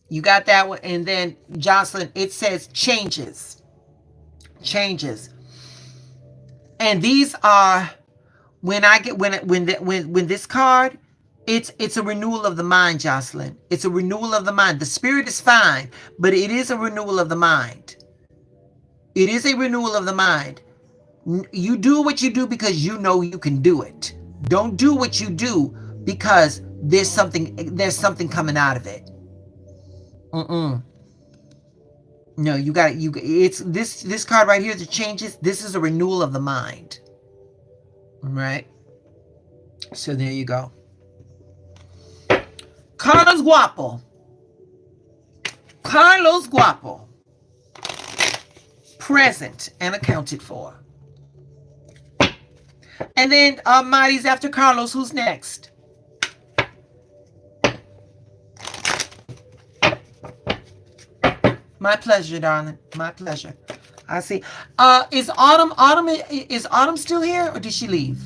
You got that one. And then Jocelyn, it says changes. Changes. And these are, when I get when this card, it's a renewal of the mind, Jocelyn. It's a renewal of the mind. The spirit is fine, but it is a renewal of the mind. It is a renewal of the mind. You do what you do because you know you can do it. Don't do what you do because there's something coming out of it. No, it's this card right here, the changes. This is a renewal of the mind. Right? So there you go. Carlos Guapo. Carlos Guapo. Present and accounted for. And then Marty's after Carlos. Who's next? My pleasure, darling. My pleasure. I see. Is Autumn still here, or did she leave?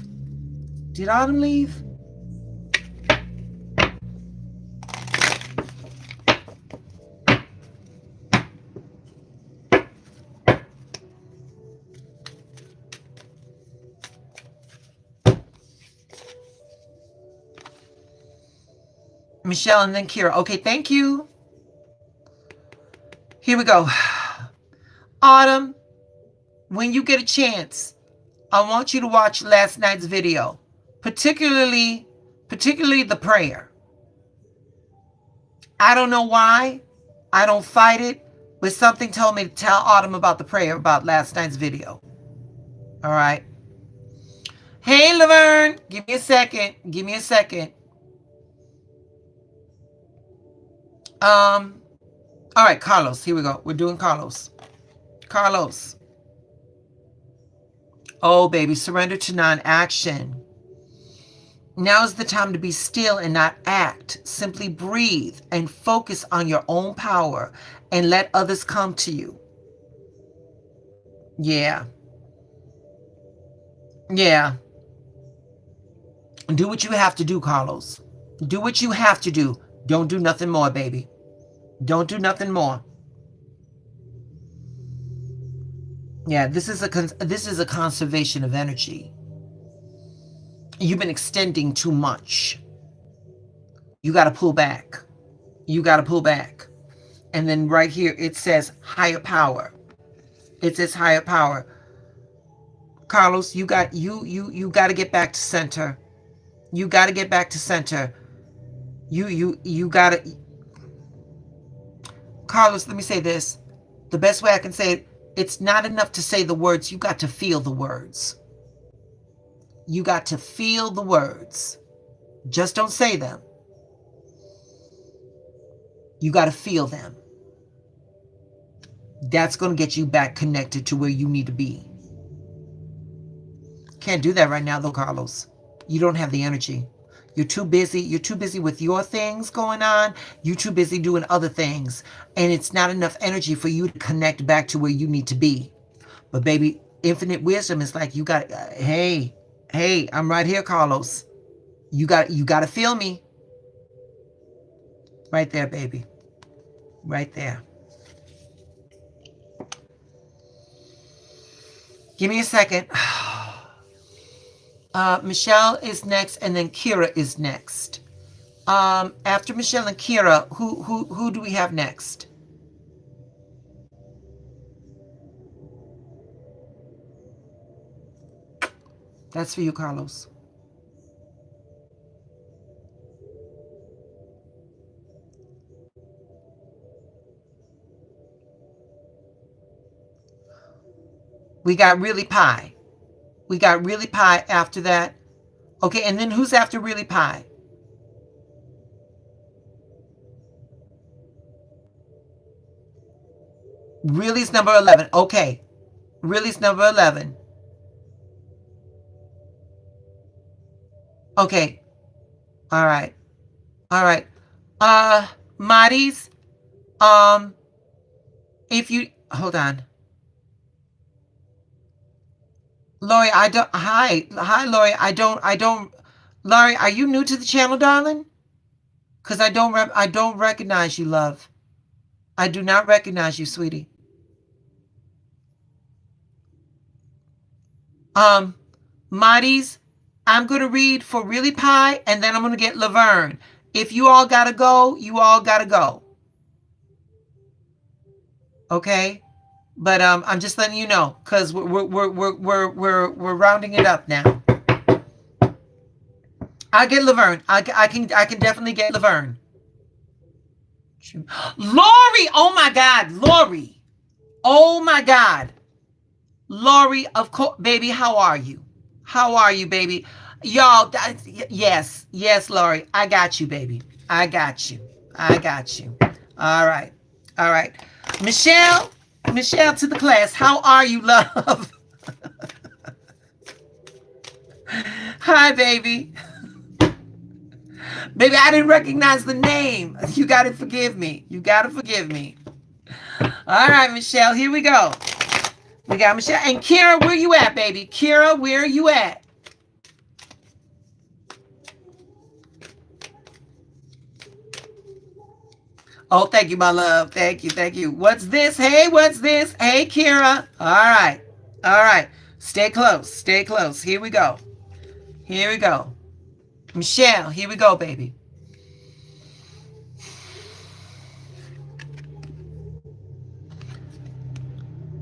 Did Autumn leave? Michelle and then Kira. Okay, thank you. Here we go. Autumn, when you get a chance, I want you to watch last night's video, particularly the prayer. I don't know why. I don't fight it, but something told me to tell Autumn about the prayer about last night's video. All right. Hey, Laverne, give me a second. Give me a second. All right, Carlos, here we go. We're doing Carlos. Carlos. Oh, baby, surrender to non-action. Now is the time to be still and not act. Simply breathe and focus on your own power and let others come to you. Yeah. Yeah. Do what you have to do, Carlos. Do what you have to do. Don't do nothing more, baby. Don't do nothing more. Yeah, this is a conservation of energy. You've been extending too much. You got to pull back. You got to pull back. And then right here it says higher power. It says higher power. Carlos, you got to get back to center. You got to get back to center. You got to. Carlos, let me say this. The best way I can say it, it's not enough to say the words. You got to feel the words. You got to feel the words. Just don't say them. You got to feel them. That's going to get you back connected to where you need to be. Can't do that right now, though, Carlos. You don't have the energy. You're too busy. You're too busy with your things going on. You're too busy doing other things. And it's not enough energy for you to connect back to where you need to be. But baby, infinite wisdom is like, you got, hey, I'm right here, Carlos. You got to feel me. Right there, baby. Right there. Give me a second. Michelle is next, and then Kira is next. After Michelle and Kira, who do we have next? That's for you, Carlos. We got Really Pie. We got Really Pie after that. Okay, and then who's after Really Pie? Release number 11. Okay. Release number 11. Okay. All right. All right. Maddie's, if you, hold on. Lori, hi, Lori, Lori, are you new to the channel, darling? Because I don't recognize you, love. I do not recognize you, sweetie. Maddie's, I'm going to read for Really Pie, and then I'm going to get Laverne. If you all got to go, you all got to go. Okay? But I'm just letting you know, because we're rounding it up now. I'll get Laverne. I can definitely get Laverne. Lori! Oh my God, Lori! Oh my God, Lori! Of course, baby. How are you? How are you, baby? Y'all, yes, Lori. I got you, baby. I got you. All right, Michelle to the class. How are you, love? Hi, baby. Baby, I didn't recognize the name. You got to forgive me. All right, Michelle, here we go. We got Michelle. And Kira, where you at, baby? Kira, where are you at? Oh, thank you, my love. Thank you. What's this? Hey, Kira. All right. Stay close. Here we go. Michelle, here we go, baby.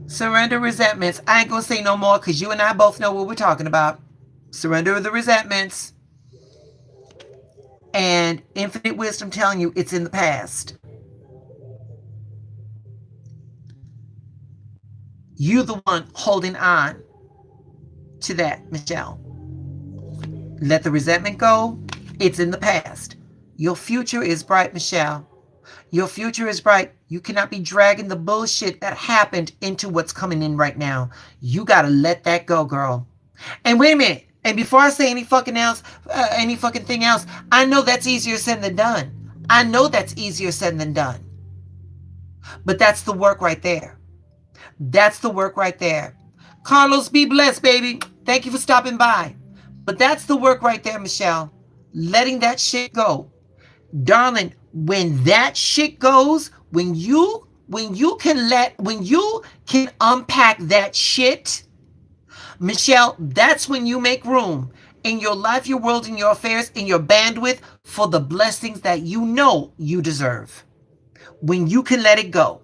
Surrender resentments. I ain't gonna say no more because you and I both know what we're talking about. Surrender the resentments. And infinite wisdom telling you it's in the past. You the one holding on to that, Michelle. Let the resentment go. It's in the past. Your future is bright, Michelle. Your future is bright. You cannot be dragging the bullshit that happened into what's coming in right now. You got to let that go, girl. And wait a minute. And before I say any fucking thing else, I know that's easier said than done. But that's the work right there. Carlos, be blessed, baby. Thank you for stopping by. But that's the work right there, Michelle. Letting that shit go. Darling, when that shit goes, when you can unpack that shit, Michelle, that's when you make room in your life, your world, in your affairs, in your bandwidth for the blessings that you know you deserve. When you can let it go.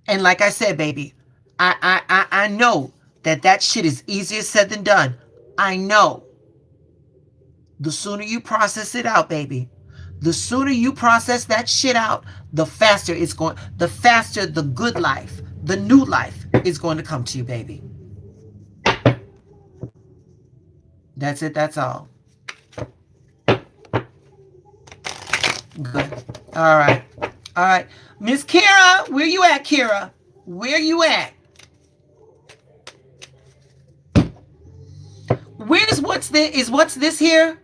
And like I said, baby, I know that shit is easier said than done. I know. The sooner you process it out, baby, the sooner you process that shit out, the faster the good life, the new life is going to come to you, baby. That's it. That's all. Good. All right. Miss Kira, where you at, Kira? Where you at? What's this here?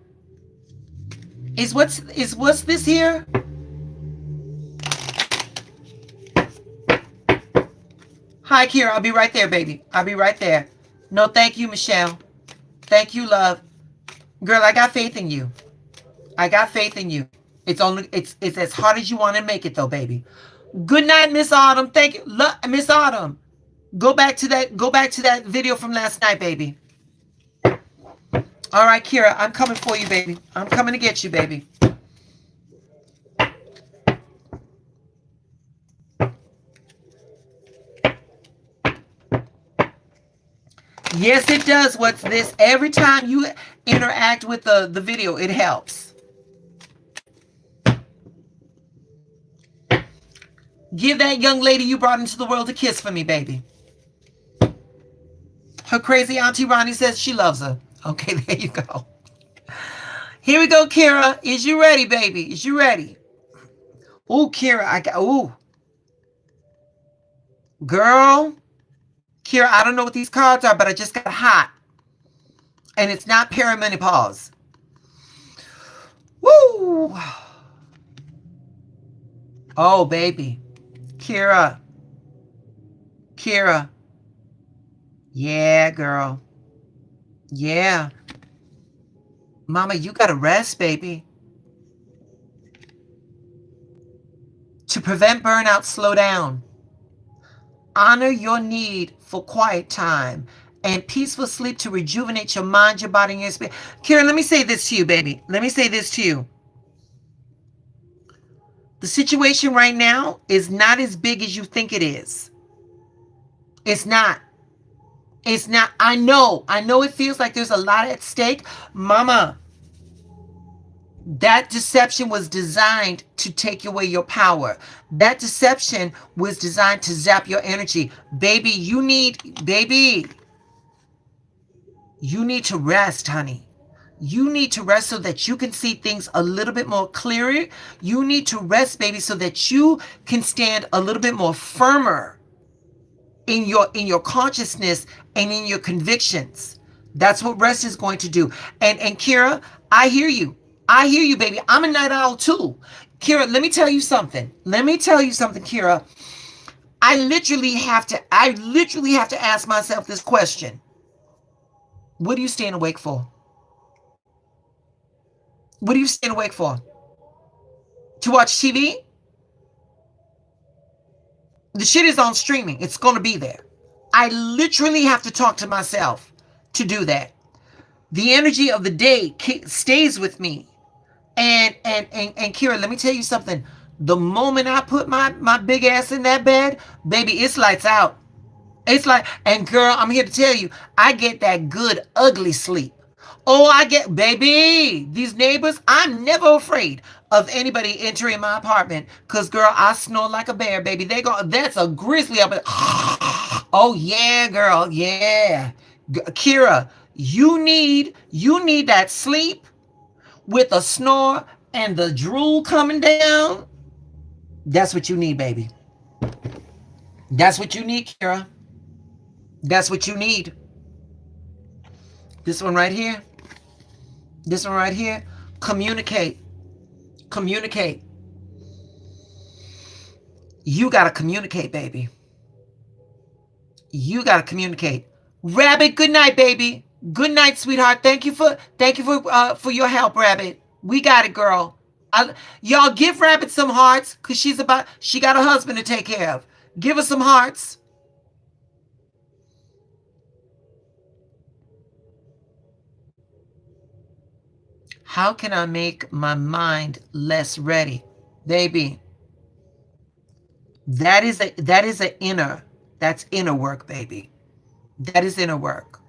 Is what's this here? Hi, Kira. I'll be right there, baby. I'll be right there. No, thank you, Michelle. Thank you, love. Girl, I got faith in you. It's as hard as you want to make it, though, baby. Good night, Miss Autumn. Thank you, Miss Autumn. Go back to that video from last night, baby. All right, Kira, I'm coming for you, baby. I'm coming to get you, baby. Yes, it does. What's this? Every time you interact with the video, it helps. Give that young lady you brought into the world a kiss for me, baby. Her crazy auntie Ronnie says she loves her. Okay, there you go. Here we go, Kira. Is you ready, baby? Is you ready? Ooh, Kira, ooh. Girl, Kira, I don't know what these cards are, but I just got hot. And it's not perimenopause. Woo! Oh, baby. Kira. Kira. Yeah, girl. Yeah. Mama, you got to rest, baby. To prevent burnout, slow down. Honor your need for quiet time and peaceful sleep to rejuvenate your mind, your body, and your spirit. Kira, let me say this to you, baby. Let me say this to you. The situation right now is not as big as you think it is. It's not. It's not. I know it feels like there's a lot at stake. Mama, that deception was designed to take away your power. That deception was designed to zap your energy. Baby, you need to rest, honey. You need to rest so that you can see things a little bit more clearer. You need to rest, baby, so that you can stand a little bit more firmer in your consciousness and in your convictions. That's what rest is going to do. And Kira, I hear you. I hear you, baby. I'm a night owl too. Kira, let me tell you something. Kira. I literally have to ask myself this question. What are you staying awake for? What are you staying awake for? To watch TV? The shit is on streaming. It's going to be there. I literally have to talk to myself to do that. The energy of the day stays with me. And Kira, let me tell you something. The moment I put my big ass in that bed, baby, it's lights out. It's like, and girl, I'm here to tell you, I get that good, ugly sleep. Oh, I get, baby, these neighbors, I'm never afraid of anybody entering my apartment. Because, girl, I snore like a bear, baby. That's a grizzly up there. Oh, yeah, girl, yeah. Kira, you need that sleep with a snore and the drool coming down. That's what you need, baby. That's what you need, Kira. That's what you need. This one right here. Communicate. You got to communicate, baby. You got to communicate. Rabbit, good night, baby. Good night, sweetheart. Thank you for your help, Rabbit. We got it, girl. Y'all give Rabbit some hearts because she got a husband to take care of. Give her some hearts. How can I make my mind less ready? Baby, that's inner work, baby. That is inner work.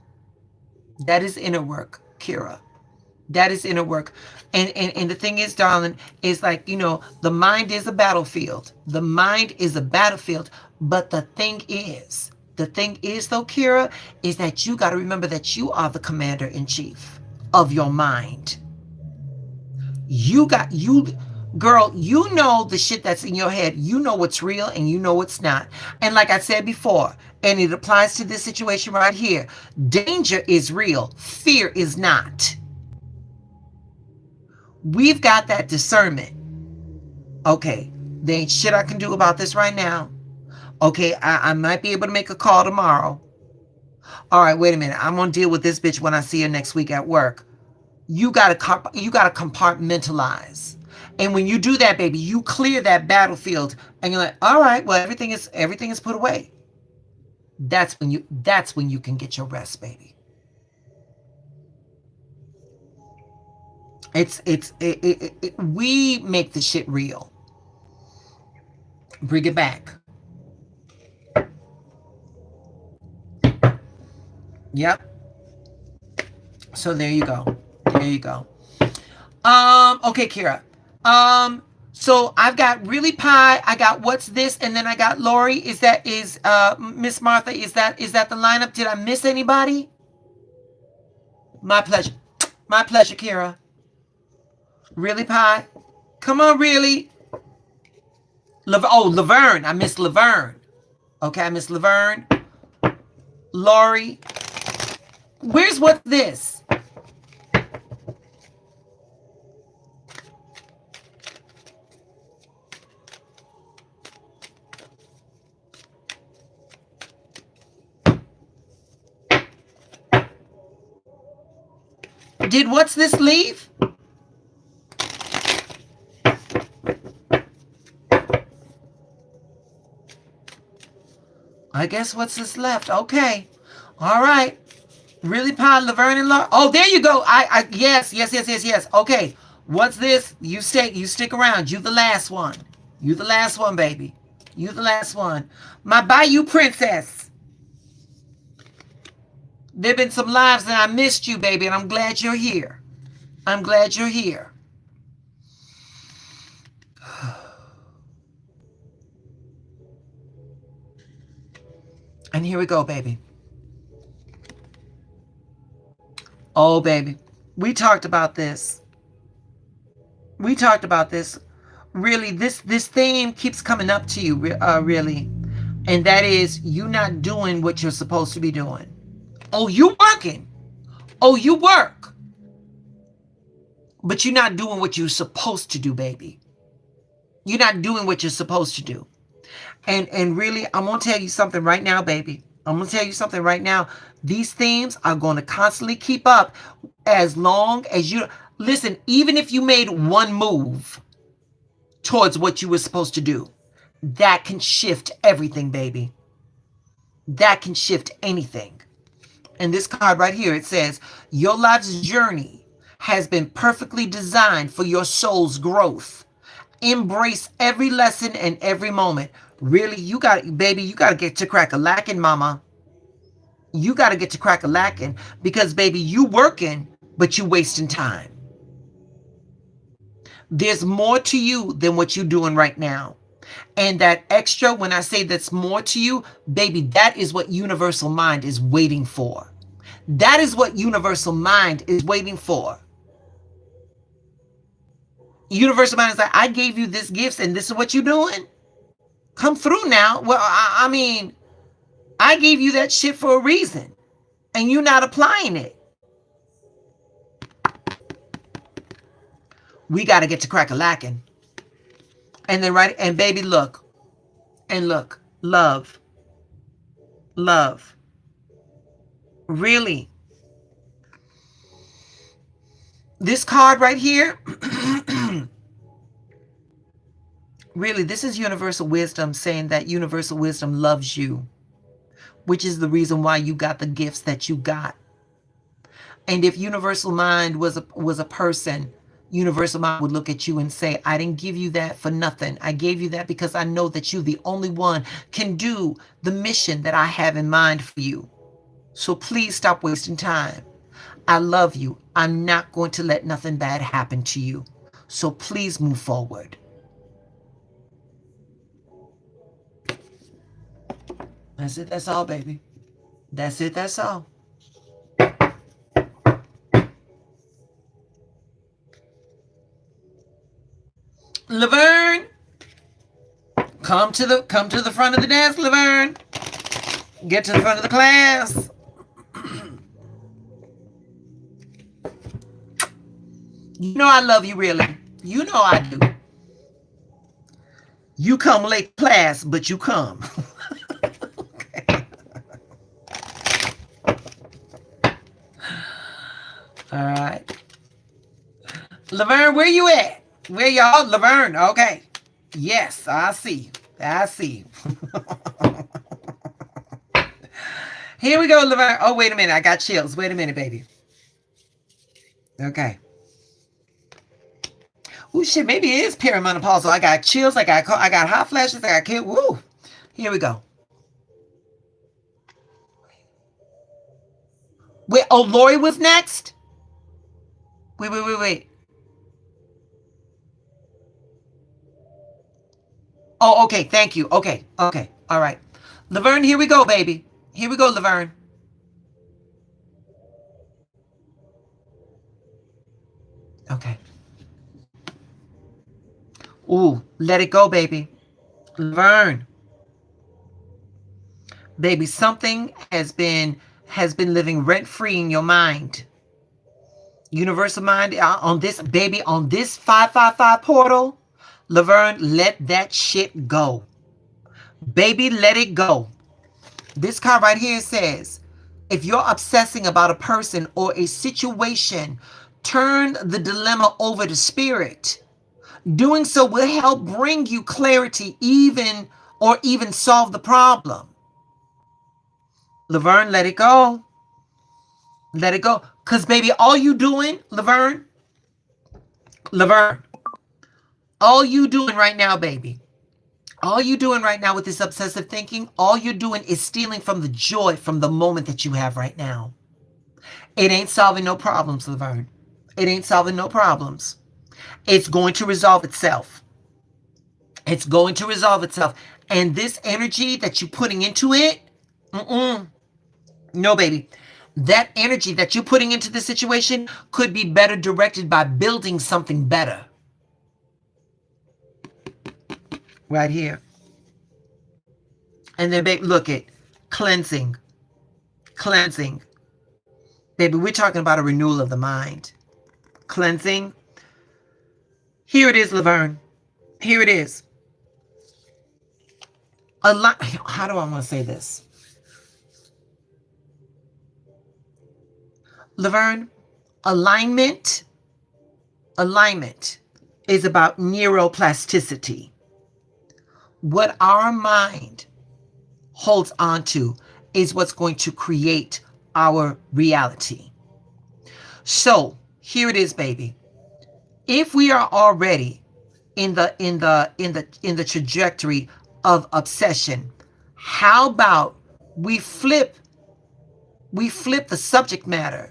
Kira. That is inner work. And the thing is, darling, is like, the mind is a battlefield. The mind is a battlefield. But the thing is though, Kira, is that you got to remember that you are the commander in chief of your mind. Girl, you know the shit that's in your head. You know what's real and you know what's not. And like I said before, and it applies to this situation right here, danger is real. Fear is not. We've got that discernment. Okay, there ain't shit I can do about this right now. Okay, I might be able to make a call tomorrow. All right, wait a minute. I'm going to deal with this bitch when I see her next week at work. You gotta compartmentalize. And when you do that, baby, you clear that battlefield and you're like, all right, well, everything is put away. That's when you can get your rest, baby. We make the shit real. Bring it back. Yep. So there you go. Okay, Kira. So I've got Really Pie, I got What's This, and then I got Lori. Is Miss Martha, is that the lineup? Did I miss anybody? My pleasure, Kira. Really Pie? Come on, really. Laverne, I missed Laverne. Okay, Miss Laverne, Lori. What's this? Did what's this leave? I guess what's this left? Okay. All right. Really, Pod, Laverne and Laura? Oh, there you go. Yes. Okay. What's this? You stick around. You the last one. You the last one, baby. You the last one. My Bayou princess. There've been some lives and I missed you, baby, and I'm glad you're here. I'm glad you're here. And here we go, baby. Oh, baby. We talked about this. Really, this theme keeps coming up to you, really. And that is you not doing what you're supposed to be doing. Oh, you working. Oh, you work. But you're not doing what you're supposed to do, baby. You're not doing what you're supposed to do. And really, I'm going to tell you something right now, baby. I'm going to tell you something right now. These themes are going to constantly keep up as long as you... Listen, even if you made one move towards what you were supposed to do, that can shift everything, baby. That can shift anything. And this card right here, it says, your life's journey has been perfectly designed for your soul's growth. Embrace every lesson and every moment. Really, you got to get to crack-a-lacking, mama. You got to get to crack-a-lacking because, baby, you working, but you wasting time. There's more to you than what you're doing right now. And that extra, when I say that's more to you, baby, that is what universal mind is waiting for. That is what universal mind is waiting for. Universal mind is like, I gave you this gift and this is what you're doing. Come through now. Well, I mean, I gave you that shit for a reason and you're not applying it. We got to get to crack-a-lacking. And then right, and baby, look, love. Really. This card right here, really, this is universal wisdom saying that universal wisdom loves you, which is the reason why you got the gifts that you got. And if universal mind was a person, universal mind would look at you and say, I didn't give you that for nothing. I gave you that because I know that you, the only one, can do the mission that I have in mind for you. So please stop wasting time. I love you. I'm not going to let nothing bad happen to you. So please move forward. That's it. That's all, baby. That's it. That's all. Laverne, come to the front of the desk, Laverne. Get to the front of the class. You know I love you, really. You know I do. You come late class, but you come. Okay. All right. Laverne, where you at? Where y'all? Laverne, okay. Yes, I see. Here we go, Laverne. Oh, wait a minute. I got chills. Wait a minute, baby. Okay. Oh, shit. Maybe it is perimenopausal. I got chills. I got hot flashes. I got kids. Woo. Here we go. Wait. Oh, Lori was next? Wait. Oh, okay. Thank you. Okay. All right. Laverne, here we go, baby. Here we go, Laverne. Okay. Ooh, let it go, baby. Laverne. Baby, something has been living rent free in your mind. Universal mind on this baby, on this 555 portal. Laverne, let that shit go. Baby, let it go. This card right here says, if you're obsessing about a person or a situation, turn the dilemma over to spirit. Doing so will help bring you clarity, even solve the problem. Laverne, let it go. Let it go. Because, baby, all you doing, Laverne, all you doing right now, baby, all you doing right now with this obsessive thinking, all you're doing is stealing from the joy from the moment that you have right now. It ain't solving no problems, Laverne. It ain't solving no problems. It's going to resolve itself. It's going to resolve itself. And this energy that you're putting into it, no, baby. That energy that you're putting into the situation could be better directed by building something better. Right here. And then, baby, look at cleansing. Cleansing. Baby, we're talking about a renewal of the mind. Cleansing. Here it is, Laverne. Here it is. How do I want to say this? Laverne, alignment is about neuroplasticity. What our mind holds on to is what's going to create our reality. So here it is, baby. If we are already in the trajectory of obsession, how about we flip the subject matter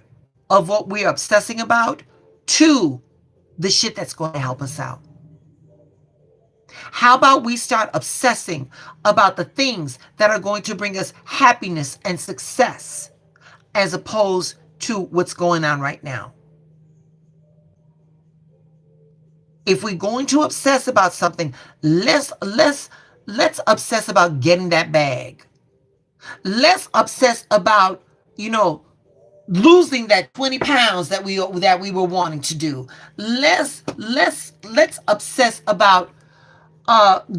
of what we're obsessing about to the shit that's going to help us out? How about we start obsessing about the things that are going to bring us happiness and success as opposed to what's going on right now? If we're going to obsess about something, let's obsess about getting that bag. Let's obsess about, losing that 20 pounds that we were wanting to do. Let's obsess about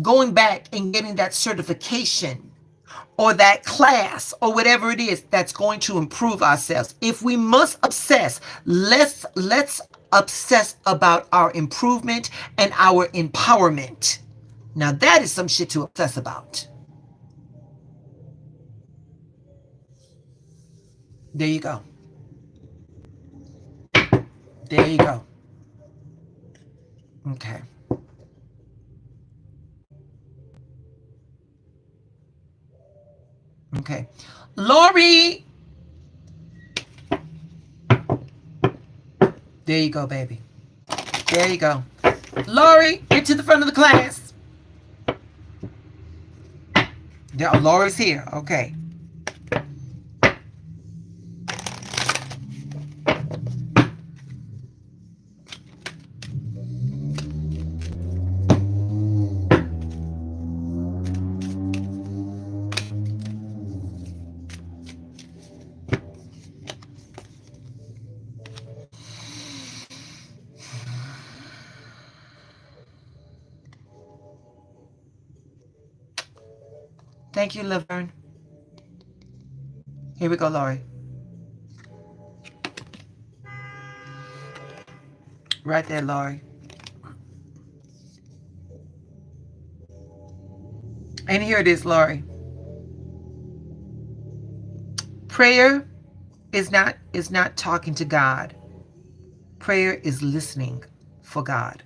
going back and getting that certification or that class or whatever it is that's going to improve ourselves. If we must obsess, let's obsess about our improvement and our empowerment. Now that is some shit to obsess about. There you go. There you go. Okay. Okay. Lori. There you go, baby. There you go. Lori, get to the front of the class. Lori's here. Okay. Thank you, Laverne. Here we go, Lori. Right there, Lori. And here it is, Lori. Prayer is not talking to God. Prayer is listening for God.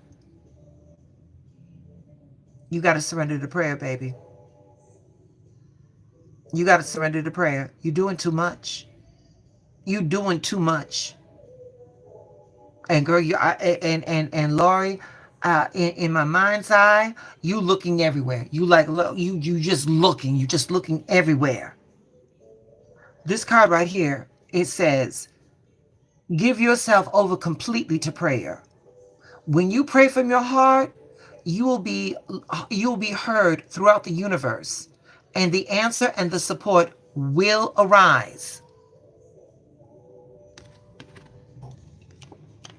You got to surrender to prayer, baby. You got to surrender to prayer. You're doing too much. You're doing too much. And girl, and Lori, in my mind's eye, you looking everywhere. You just looking. You just looking everywhere. This card right here, it says, give yourself over completely to prayer. When you pray from your heart, you will be heard throughout the universe. and the answer and the support will arise.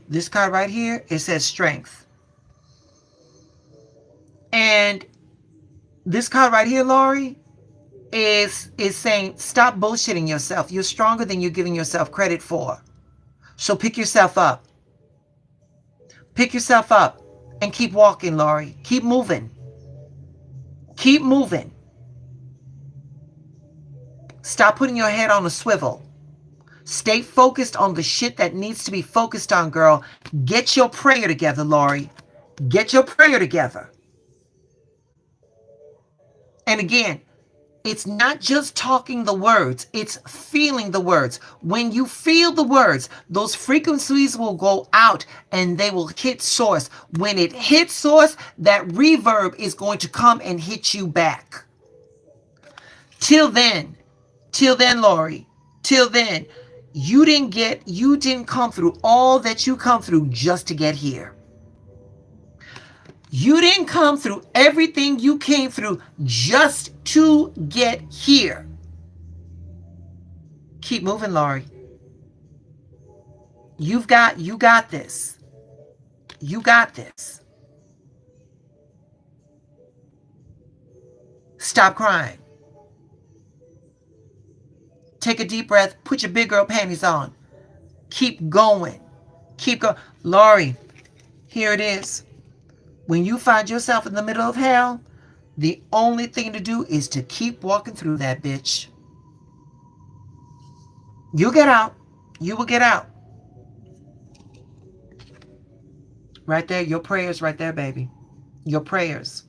This card right here, it says strength. And this card right here, Lori, is saying stop bullshitting yourself. You're stronger than you're giving yourself credit for. So pick yourself up. Pick yourself up and keep walking, Lori. Keep moving. Keep moving. Stop putting your head on a swivel. Stay focused on the shit that needs to be focused on, girl. Get your prayer together, Lori. Get your prayer together. And again, it's not just talking the words, it's feeling the words. When you feel the words, those frequencies will go out and they will hit source. When it hits source, that reverb is going to come and hit you back. Till then, Lori, till then, you didn't come through all that you come through just to get here. You didn't come through everything you came through just to get here. Keep moving, Lori. You got this. You got this. Stop crying. Take a deep breath. Put your big girl panties on. Keep going. Keep going. Lori, here it is. When you find yourself in the middle of hell, the only thing to do is to keep walking through that bitch. You'll get out. You will get out. Right there, your prayers right there, baby. Your prayers.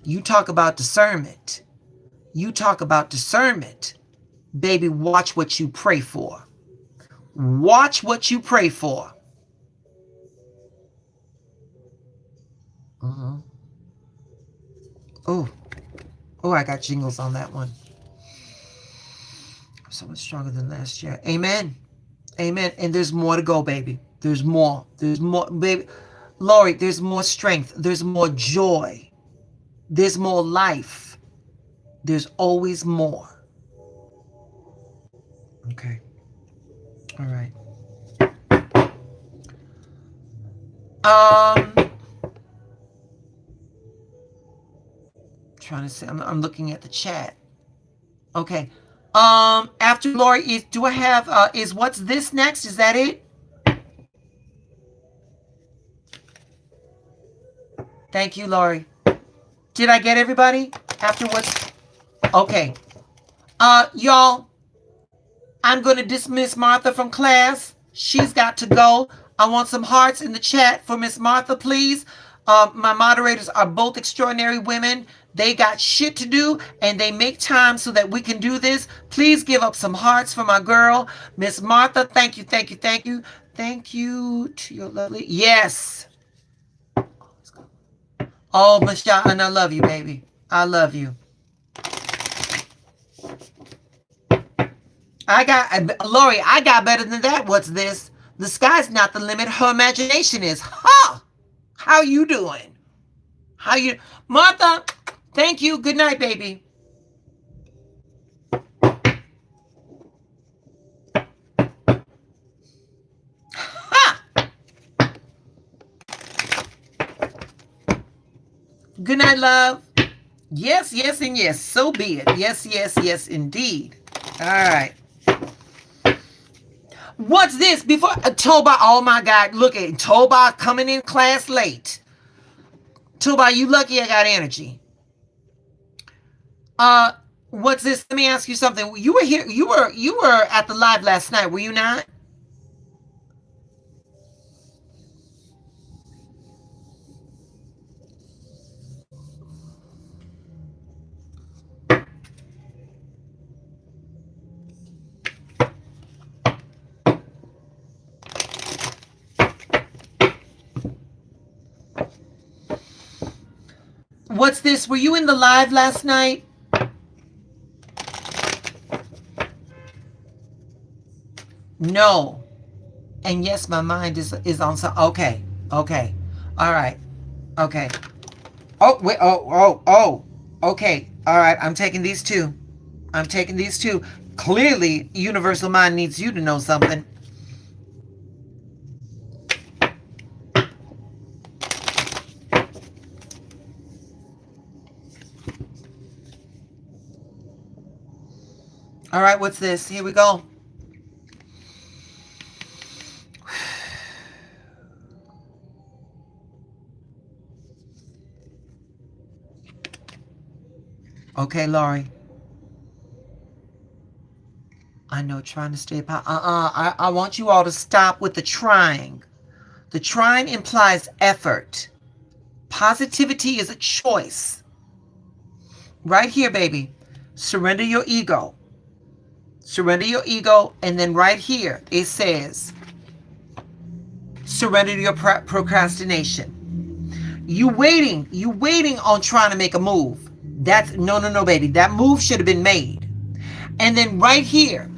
You talk about discernment. You talk about discernment. Baby, watch what you pray for. Watch what you pray for. Oh, I got jingles on that one. I'm so much stronger than last year. Amen. Amen. And there's more to go, baby. There's more. There's more, baby. Lori, there's more strength. There's more joy. There's more life. There's always more. Okay. All right. Trying to say, I'm looking at the chat. Okay. After Lori, do I have, is what's this next? Is that it? Thank you, Lori. Did I get everybody? After what's, okay. Y'all, I'm going to dismiss Martha from class. She's got to go. I want some hearts in the chat for Miss Martha, please. My moderators are both extraordinary women. They got shit to do, and they make time so that we can do this. Please give up some hearts for my girl, Miss Martha. Thank you, thank you, thank you. Thank you to your lovely... Yes. Oh, Michelle, and I love you, baby. I love you. Lori, I got better than that. What's this? The sky's not the limit. Her imagination is. Huh? How you doing? How you... Martha, thank you. Good night, baby. Ha! Good night, love. Yes, yes, and yes. So be it. Yes, yes, yes, indeed. All right. What's this? Before Toba, oh my God, look at it. Toba coming in class late. Toba, you lucky I got energy. What's this? Let me ask you something. You were here, you were at the live last night, were you not? What's this? Were you in the live last night? No. And yes, my mind is on some. Okay. Okay. All right. Okay. Oh, wait. Oh. Okay. All right, I'm taking these two. I'm taking these two. Clearly, universal mind needs you to know something. All right, what's this? Here we go. Okay, Laurie. I know, trying to stay. I want you all to stop with the trying. The trying implies effort. Positivity is a choice. Right here, baby. Surrender your ego. Surrender your ego. And then right here, it says, surrender your procrastination. You waiting on trying to make a move. That's no, baby. That move should have been made. And then right here,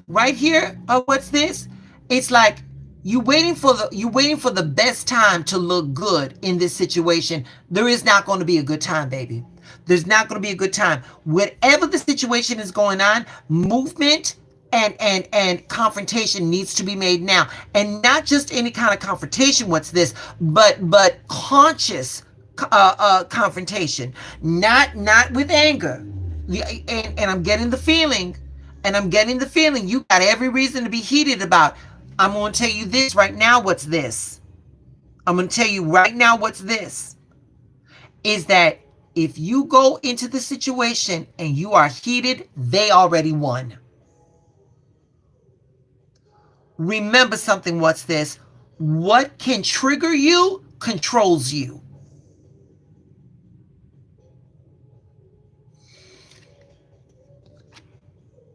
what's this? It's like you waiting for the best time to look good in this situation. There is not going to be a good time, baby. There's not going to be a good time. Whatever the situation is going on, movement and confrontation needs to be made now. And not just any kind of confrontation, what's this, but conscious confrontation. Not with anger. And I'm getting the feeling, you got every reason to be heated about. I'm going to tell you this right now. What's this? I'm going to tell you right now what's this. Is that if you go into the situation and you are heated, they already won. Remember something, what's this? What can trigger you controls you.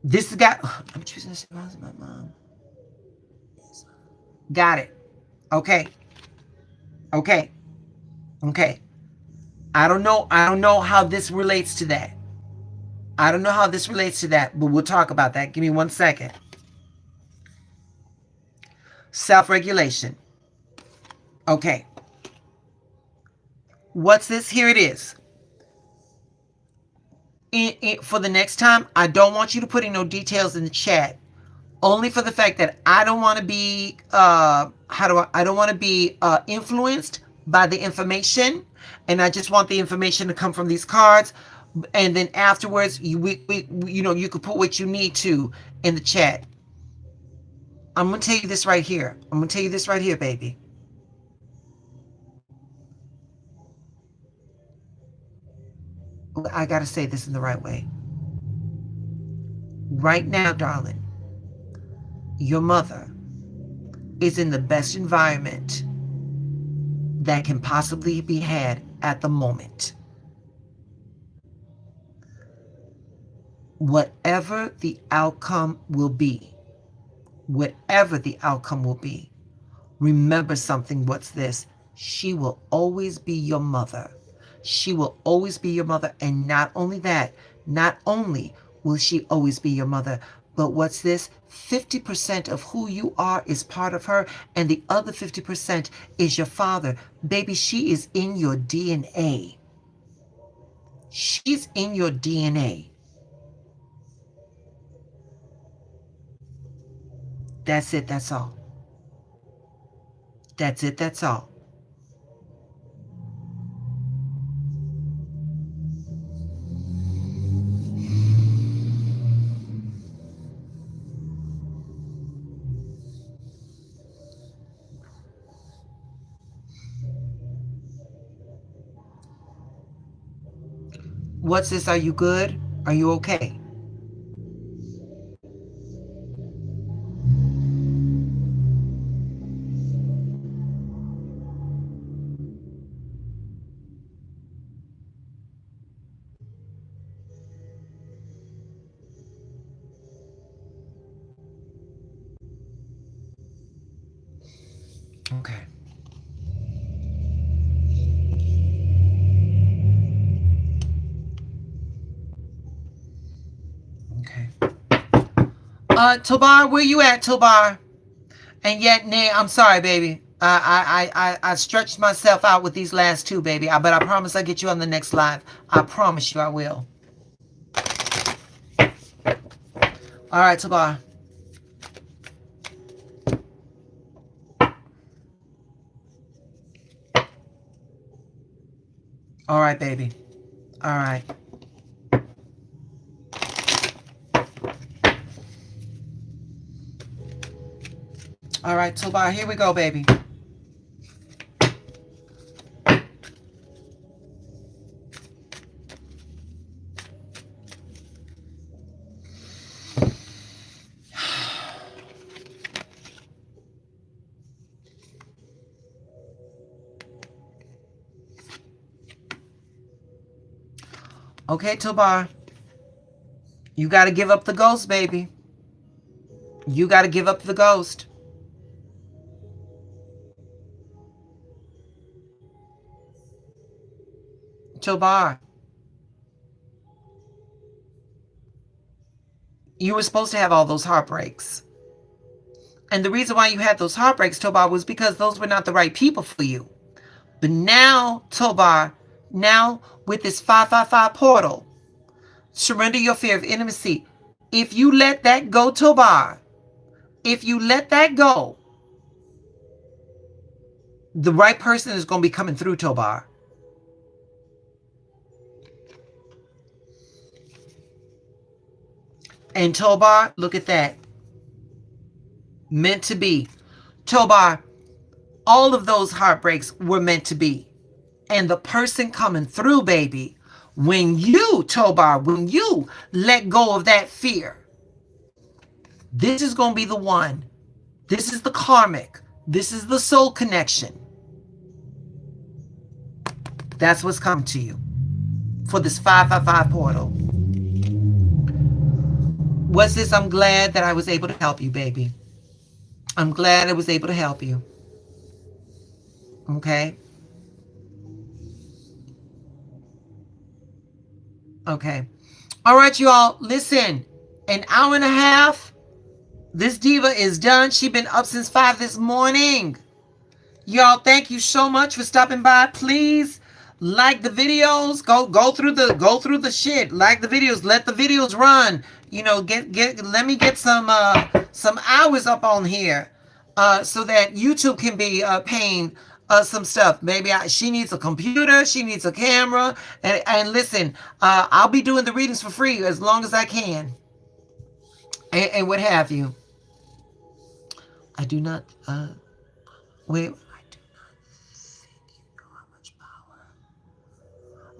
This guy, I'm choosing to surprise my mom. Got it. Okay. I don't know how this relates to that. But we'll talk about that. Give me 1 second. Self-regulation. Okay. What's this? Here it is. For the next time, I don't want you to put in no details in the chat. Only for the fact that I don't want to be I don't want to be influenced by the information, and I just want the information to come from these cards. And then afterwards, you could put what you need to in the chat. I'm gonna tell you this right here. Baby. I gotta say this in the right way. Right now, darling, your mother is in the best environment that can possibly be had at the moment. Whatever the outcome will be, remember something. What's this? She will always be your mother. And not only that, not only will she always be your mother, but what's this? 50% of who you are is part of her, and the other 50% is your father. Baby, she is in your DNA. She's in your DNA. That's it, that's all. What's this? Are you good? Are you okay? Okay. Tobar, where you at, Tobar? And yet, Nay, I'm sorry, baby. I stretched myself out with these last two, baby. But I promise I'll get you on the next live. I promise you I will. All right, Tobar. All right, baby. All right. All right, Tobar, here we go, baby. Okay, Tobar. You got to give up the ghost, baby. You got to give up the ghost. Tobar. You were supposed to have all those heartbreaks. And the reason why you had those heartbreaks, Tobar, was because those were not the right people for you. But now, Tobar, now with this 555 portal, surrender your fear of intimacy. If you let that go, Tobar, if you let that go, the right person is going to be coming through, Tobar. And Tobar, look at that. Meant to be. Tobar, all of those heartbreaks were meant to be. And the person coming through, baby, when you, Tobar, when you let go of that fear, this is going to be the one. This is the karmic. This is the soul connection. That's what's come to you for this 555 portal. What's this? I'm glad that I was able to help you, baby. I'm glad I was able to help you. Okay? Okay. All right, you all. Listen, an hour and a half. This diva is done. She's been up since 5 this morning. Y'all, thank you so much for stopping by. Please like the videos. Go through the shit. Like the videos. Let the videos run. You know, let me get some hours up on here, so that YouTube can be paying some stuff. Maybe she needs a computer. She needs a camera. And listen, I'll be doing the readings for free as long as I can, and what have you. I do not. Wait.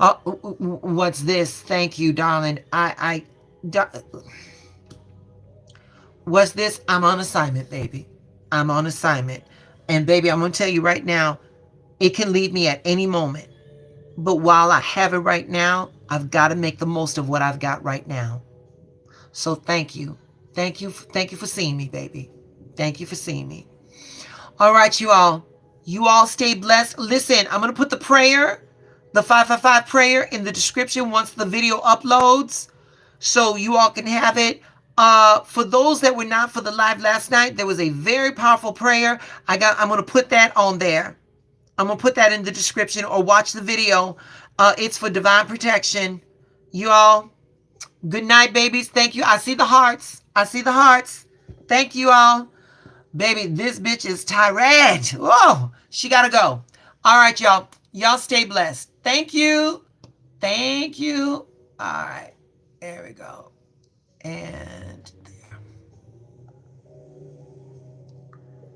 Oh, what's this? Thank you, darling. What's this? I'm on assignment, baby. I'm on assignment. And baby, I'm going to tell you right now, it can leave me at any moment. But while I have it right now, I've got to make the most of what I've got right now. So thank you. Thank you for seeing me, baby. Thank you for seeing me. All right, you all. You all stay blessed. Listen, I'm going to put the prayer, the 555 prayer, in the description once the video uploads, so you all can have it. For those that were not for the live last night, there was a very powerful prayer. I'm going to put that on there. I'm going to put that in the description, or watch the video. It's for divine protection. You all, good night, babies. Thank you. I see the hearts. Thank you all. Baby, this bitch is tired. Whoa, she got to go. All right, y'all. Y'all stay blessed. Thank you. All right. There we go. And